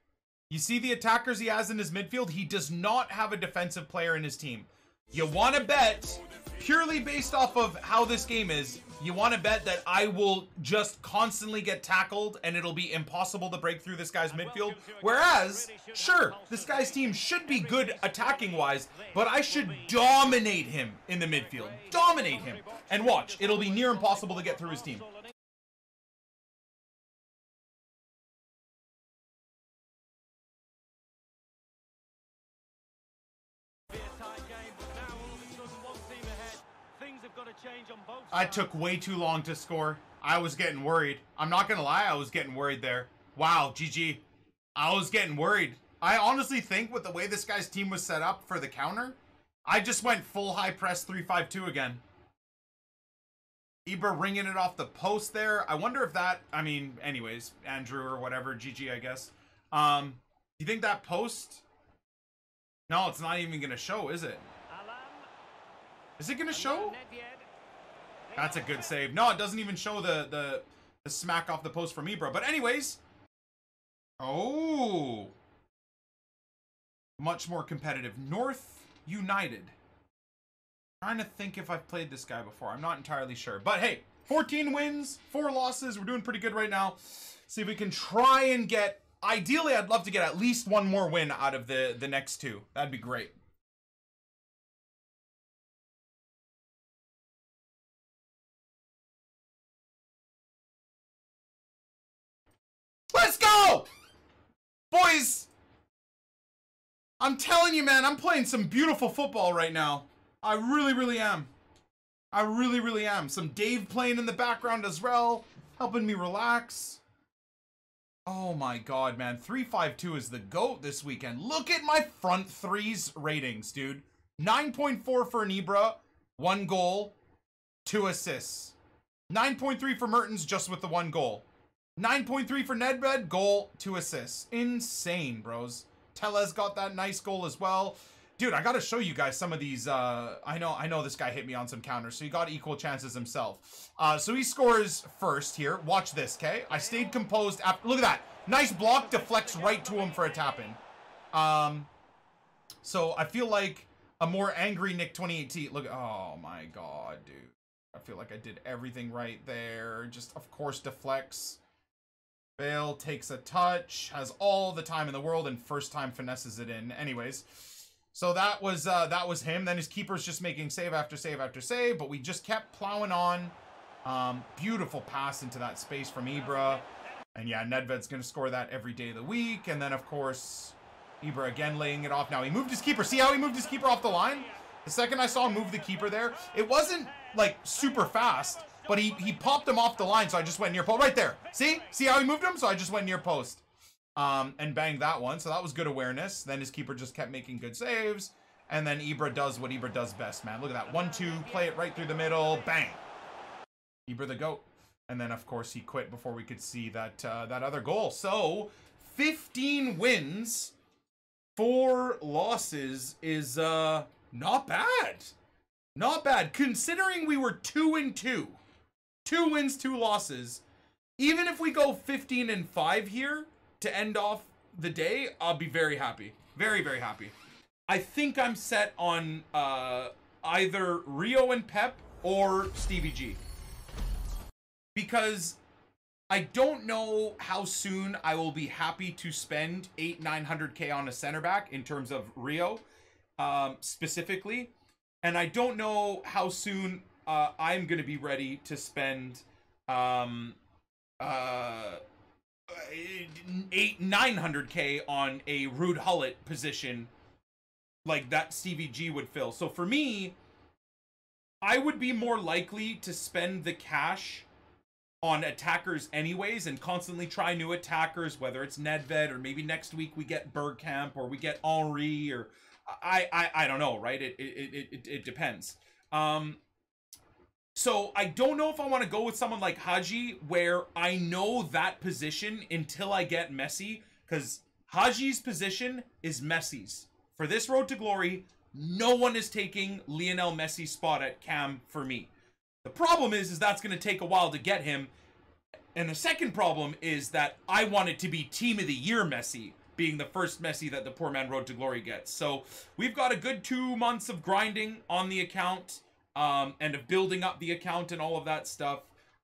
you see the attackers he has in his midfield? He does not have a defensive player in his team. You want to bet, purely based off of how this game is, you want to bet that I will just constantly get tackled and it'll be impossible to break through this guy's midfield. Whereas, sure, this guy's team should be good attacking-wise, but I should dominate him in the midfield. Dominate him. And watch, it'll be near impossible to get through his team. I took way too long to score. I was getting worried. I'm not gonna lie, I was getting worried there. Wow, GG. I was getting worried. I honestly think with the way this guy's team was set up for the counter, I just went full high press 3-5-2 again. Ibra ringing it off the post there. I wonder if that, I mean, anyways, Andrew or whatever, GG, I guess. You think that post? No, it's not even gonna show, is it? Is it gonna show? That's a good save. No, it doesn't even show the smack off the post from Ibra. But anyways. Oh. Much more competitive. North United. Trying to think if I've played this guy before. I'm not entirely sure. But hey, 14 wins, 4 losses. We're doing pretty good right now. See if we can try and get... Ideally, I'd love to get at least 1 more win out of the next 2. That'd be great. Let's go! Boys, I'm telling you, man, I'm playing some beautiful football right now. I really, really am. I really, really am. Some Dave playing in the background as well, helping me relax. Oh my god, man. 352 is the GOAT this weekend. Look at my front threes ratings, dude. 9.4 for Ibra, 1 goal, 2 assists. 9.3 for Mertens, just with the 1 goal. 9.3 for Nedved, goal, 2 assists. Insane, bros. Tellez got that nice goal as well. Dude, I gotta show you guys some of these. I know this guy hit me on some counters, so he got equal chances himself. So he scores first here. Watch this, okay? I stayed composed after. Look at that. Nice block, deflects right to him for a tap-in. So I feel like a more angry Nick 2018. Look, oh my god, dude. I feel like I did everything right there. Just, of course, deflects. Bale takes a touch, has all the time in the world, and first time finesses it in. Anyways, so that was him. Then his keeper's just making save after save after save, but we just kept plowing on. Beautiful pass into that space from Ibra. And yeah, Nedved's going to score that every day of the week. And then, of course, Ibra again laying it off. Now he moved his keeper. See how he moved his keeper off the line? The second I saw him move the keeper there, it wasn't like super fast, but he popped him off the line, so I just went near post. Right there. See how he moved him? So I just went near post. And banged that one. So that was good awareness. Then his keeper just kept making good saves. And then Ibra does what Ibra does best, man. Look at that. 1-2, play it right through the middle. Bang. Ibra the GOAT. And then, of course, he quit before we could see that that other goal. So, 15 wins, 4 losses is not bad. Not bad. Considering we were 2-2. 2 wins, 2 losses. Even if we go 15-5 here to end off the day, I'll be very happy. Very, very happy. I think I'm set on either Rio and Pep or Stevie G. Because I don't know how soon I will be happy to spend 800-900K on a center back in terms of Rio specifically. And I don't know how soon I'm going to be ready to spend 900K on a Ruud Gullit position like that Stevie G would fill. So for me, I would be more likely to spend the cash on attackers anyways and constantly try new attackers, whether it's Nedved or maybe next week we get Bergkamp or we get Henry or I don't know, right? It depends. So I don't know if I want to go with someone like Haji where I know that position until I get Messi, because Haji's position is Messi's. For this road to glory, no one is taking Lionel Messi's spot at cam for me. The problem is that's going to take a while to get him. And the second problem is that I want it to be Team of the Year Messi, being the first Messi that the poor man road to glory gets. So we've got a good 2 months of grinding on the account and of building up the account and all of that stuff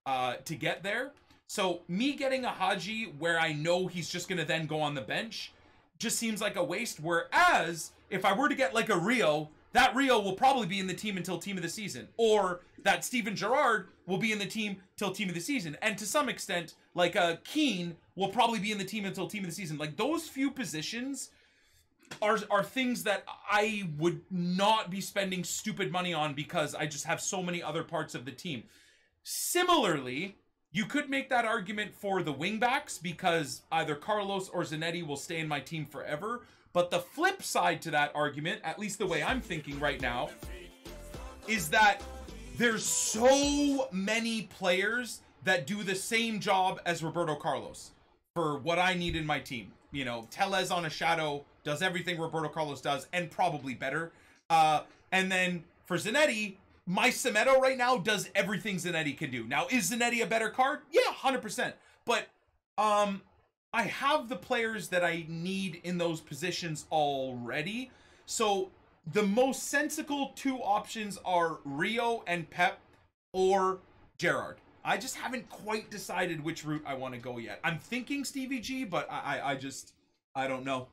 to get there. So me getting a Haji where I know he's just going to then go on the bench just seems like a waste. Whereas if I were to get like a Rio, that Rio will probably be in the team until team of the season. Or that Steven Gerrard will be in the team till team of the season. And to some extent, like a Keane will probably be in the team until team of the season. Like those few positions are things that I would not be spending stupid money on because I just have so many other parts of the team. Similarly, you could make that argument for the wingbacks because either Carlos or Zanetti will stay in my team forever. But the flip side to that argument, at least the way I'm thinking right now, is that there's so many players that do the same job as Roberto Carlos for what I need in my team. You know, Tellez on a shadow does everything Roberto Carlos does and probably better. And then for Zanetti, my Semedo right now does everything Zanetti can do. Now, is Zanetti a better card? Yeah, 100%. But I have the players that I need in those positions already. So the most sensical 2 options are Rio and Pep or Gerrard. I just haven't quite decided which route I want to go yet. I'm thinking Stevie G, but I don't know.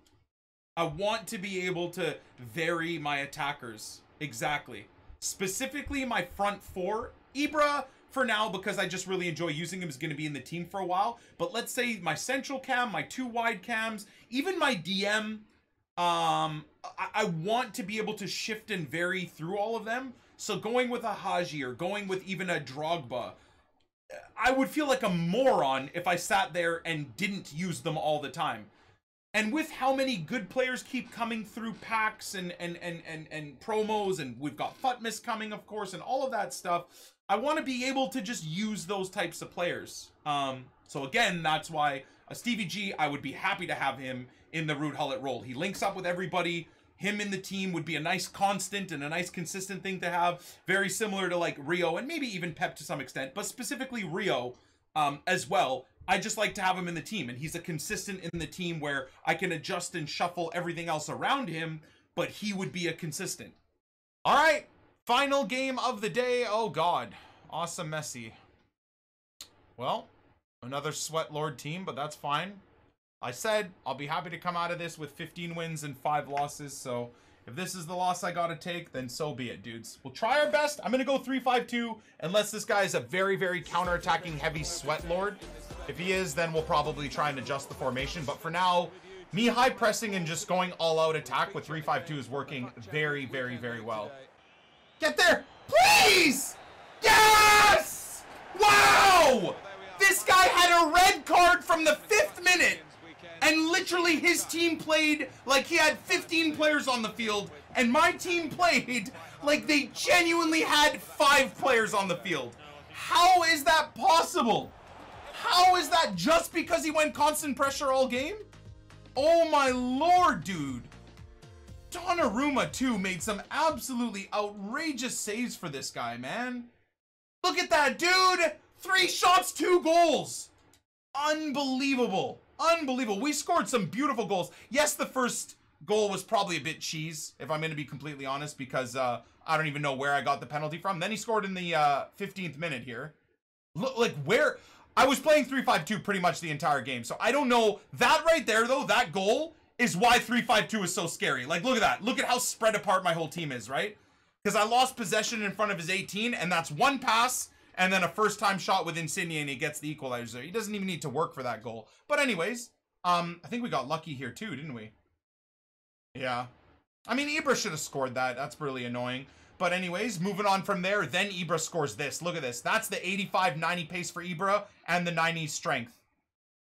I want to be able to vary my attackers. Exactly. Specifically my front 4. Ibra for now, because I just really enjoy using him, is going to be in the team for a while. But let's say my central cam, my 2 wide cams, even my DM, I want to be able to shift and vary through all of them. So going with a Haji or going with even a Drogba, I would feel like a moron if I sat there and didn't use them all the time. And with how many good players keep coming through packs and promos, and we've got Futmas coming, of course, and all of that stuff, I want to be able to just use those types of players. So again, that's why a Stevie G, I would be happy to have him in the Ruud Gullit role. He links up with everybody. Him in the team would be a nice constant and a nice consistent thing to have. Very similar to like Rio and maybe even Pep to some extent, but specifically Rio as well. I just like to have him in the team, and he's a consistent in the team where I can adjust and shuffle everything else around him, but he would be a consistent. All right, final game of the day. Oh God, awesome Messi. Well, another Sweat Lord team, but that's fine. I said I'll be happy to come out of this with 15 wins and 5 losses, so if this is the loss I gotta take, then so be it, dudes. We'll try our best. I'm gonna go 3-5-2 unless this guy is a very, very counter-attacking heavy Sweat Lord. If he is, then we'll probably try and adjust the formation, but for now, me high pressing and just going all-out attack with 3-5-2 is working very, very, very well. Get there, please! Yes! Wow! This guy had a red card from the 5th minute, and literally his team played like he had 15 players on the field, and my team played like they genuinely had 5 players on the field. How is that possible? How is that just because he went constant pressure all game? Oh my lord, dude. Donnarumma, too, made some absolutely outrageous saves for this guy, man. Look at that, dude! 3 shots, 2 goals. Unbelievable. Unbelievable. We scored some beautiful goals. Yes, the first goal was probably a bit cheese, if I'm going to be completely honest, because I don't even know where I got the penalty from. Then he scored in the 15th minute here. Look, like where... I was playing 3-5-2 pretty much the entire game, so I don't know. That right there, though, that goal is why 3-5-2 is so scary. Like, look at that. Look at how spread apart my whole team is, right? Because I lost possession in front of his 18, and that's 1 pass, and then a first-time shot with Insigne, and he gets the equalizer. He doesn't even need to work for that goal. But anyways, I think we got lucky here too, didn't we? Yeah. I mean, Ibra should have scored that. That's really annoying. But anyways, moving on from there, then Ibra scores this. Look at this. That's the 85-90 pace for Ibra and the 90 strength.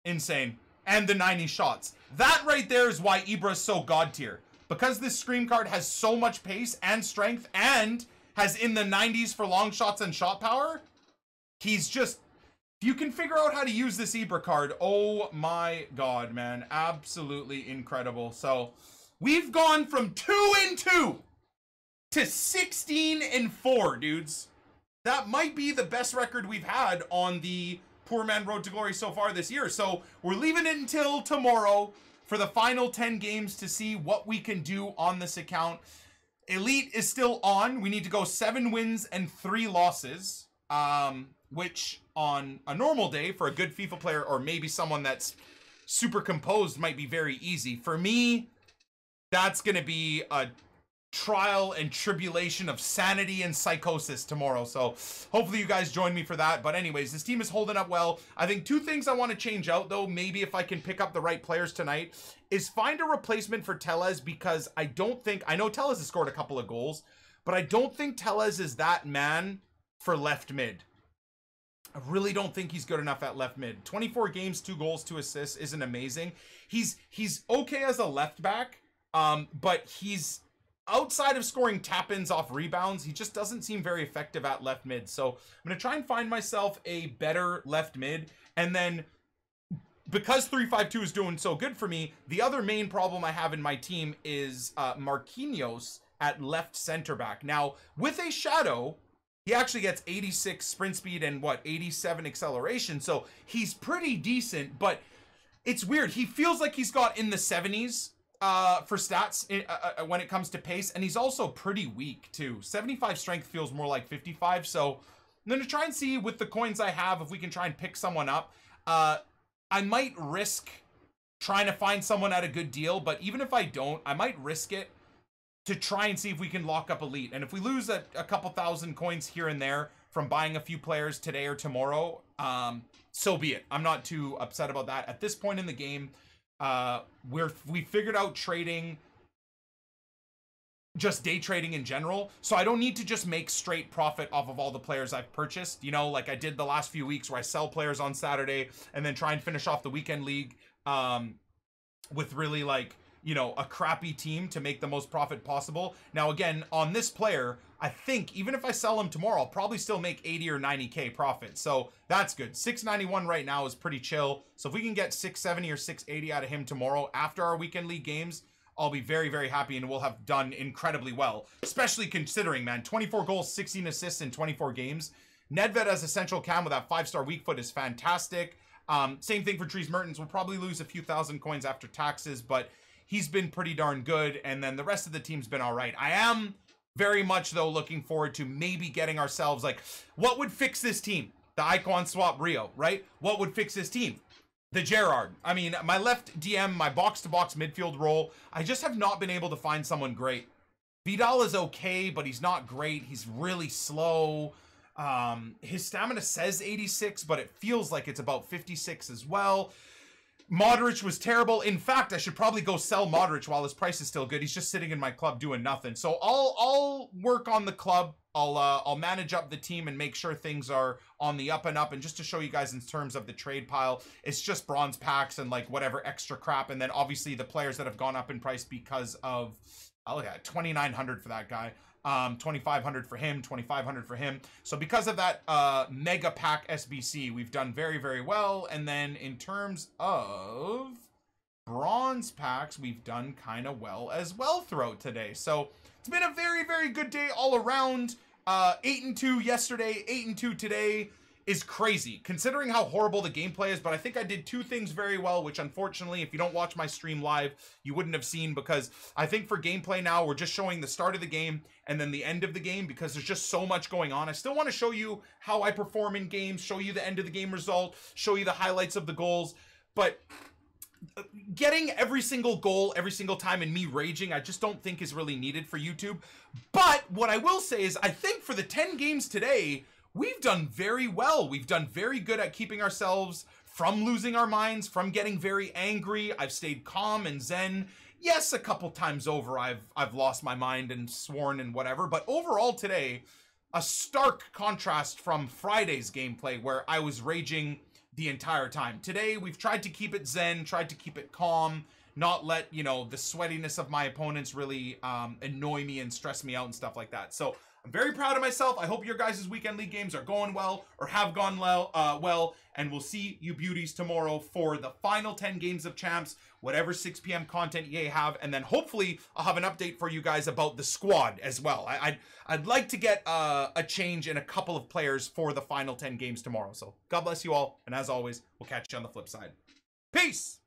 Insane. And the 90 shots. That right there is why Ibra is so god tier. Because this Scream card has so much pace and strength and has in the 90s for long shots and shot power, he's just... If you can figure out how to use this Ibra card, oh my god, man. Absolutely incredible. So, we've gone from 2-2 to 16-4, dudes. That might be the best record we've had on the Poor Man Road to Glory so far this year. So we're leaving it until tomorrow for the final 10 games to see what we can do on this account. Elite is still on. We need to go 7 wins and 3 losses, which on a normal day for a good FIFA player or maybe someone that's super composed might be very easy. For me, that's going to be a trial and tribulation of sanity and psychosis tomorrow. So hopefully you guys join me for that. But anyways, this team is holding up well. I think 2 things I want to change out, though, maybe if I can pick up the right players tonight, is find a replacement for Tellez, because I don't think... I know Tellez has scored a couple of goals, but I don't think Tellez is that man for left mid. I really don't think he's good enough at left mid. 24 games, 2 goals, 2 assists isn't amazing. He's okay as a left back, but he's... outside of scoring tap-ins off rebounds, he just doesn't seem very effective at left mid. So I'm going to try and find myself a better left mid. And then because 3-5-2 is doing so good for me, the other main problem I have in my team is Marquinhos at left center back. Now, with a shadow, he actually gets 86 sprint speed and 87 acceleration. So he's pretty decent, but it's weird. He feels like he's got in the 70s. For stats when it comes to pace, and he's also pretty weak too. 75 strength feels more like 55, so I'm gonna try and see with the coins I have if we can try and pick someone up. I might risk trying to find someone at a good deal, but even if I don't, I might risk it to try and see if we can lock up Elite. And if we lose a couple thousand coins here and there from buying a few players today or tomorrow, so be it. I'm not too upset about that. At this point in the game, we figured out trading just day trading in general. So I don't need to just make straight profit off of all the players I've purchased, you know, like I did the last few weeks where I sell players on Saturday and then try and finish off the weekend league with really like, you know, a crappy team to make the most profit possible. Now, again, on this player, I think even if I sell him tomorrow, I'll probably still make 80 or 90K profit. So that's good. 691 right now is pretty chill. So if we can get 670 or 680 out of him tomorrow after our weekend league games, I'll be very, very happy and we'll have done incredibly well, especially considering, man, 24 goals, 16 assists in 24 games. Nedved as a central cam with that 5-star weak foot is fantastic. Same thing for Dries Mertens. We'll probably lose a few thousand coins after taxes, but he's been pretty darn good. And then the rest of the team's been all right. I am very much, though, looking forward to maybe getting ourselves, like, what would fix this team? The icon swap Rio, right? What would fix this team? The Gerrard. I mean, my left DM, my box-to-box midfield role, I just have not been able to find someone great. Vidal is okay, but he's not great. He's really slow. His stamina says 86, but it feels like it's about 56 as well. Modric was terrible. In fact, I should probably go sell Modric while his price is still good. He's just sitting in my club doing nothing. So I'll work on the club. I'll manage up the team and make sure things are on the up and up. And just to show you guys in terms of the trade pile, it's just bronze packs and like whatever extra crap. And then obviously the players that have gone up in price because of, oh yeah, 2,900 for that guy. 2,500 for him, 2,500 for him. So because of that mega pack SBC, we've done very, very well. And then in terms of bronze packs, we've done kind of well as well throughout today. So it's been a very, very good day all around. 8-2 yesterday, 8-2 today is crazy considering how horrible the gameplay is. But I think I did two things very well, which unfortunately, if you don't watch my stream live, you wouldn't have seen, because I think for gameplay now, we're just showing the start of the game and then the end of the game because there's just so much going on. I still want to show you how I perform in games, show you the end of the game result, show you the highlights of the goals, but getting every single goal every single time and me raging, I just don't think is really needed for YouTube. But what I will say is I think for the 10 games today, we've done very well. We've done very good at keeping ourselves from losing our minds, from getting very angry. I've stayed calm and zen. Yes, a couple times over I've lost my mind and sworn and whatever, but overall today, a stark contrast from Friday's gameplay where I was raging the entire time. Today, we've tried to keep it zen, tried to keep it calm, not let, you know, the sweatiness of my opponents really annoy me and stress me out and stuff like that. So I'm very proud of myself. I hope your guys' weekend league games are going well or have gone well, and we'll see you beauties tomorrow for the final 10 games of champs, whatever 6 p.m. content you have, and then hopefully I'll have an update for you guys about the squad as well. I'd like to get a change in a couple of players for the final 10 games tomorrow. So God bless you all, and as always, we'll catch you on the flip side. Peace!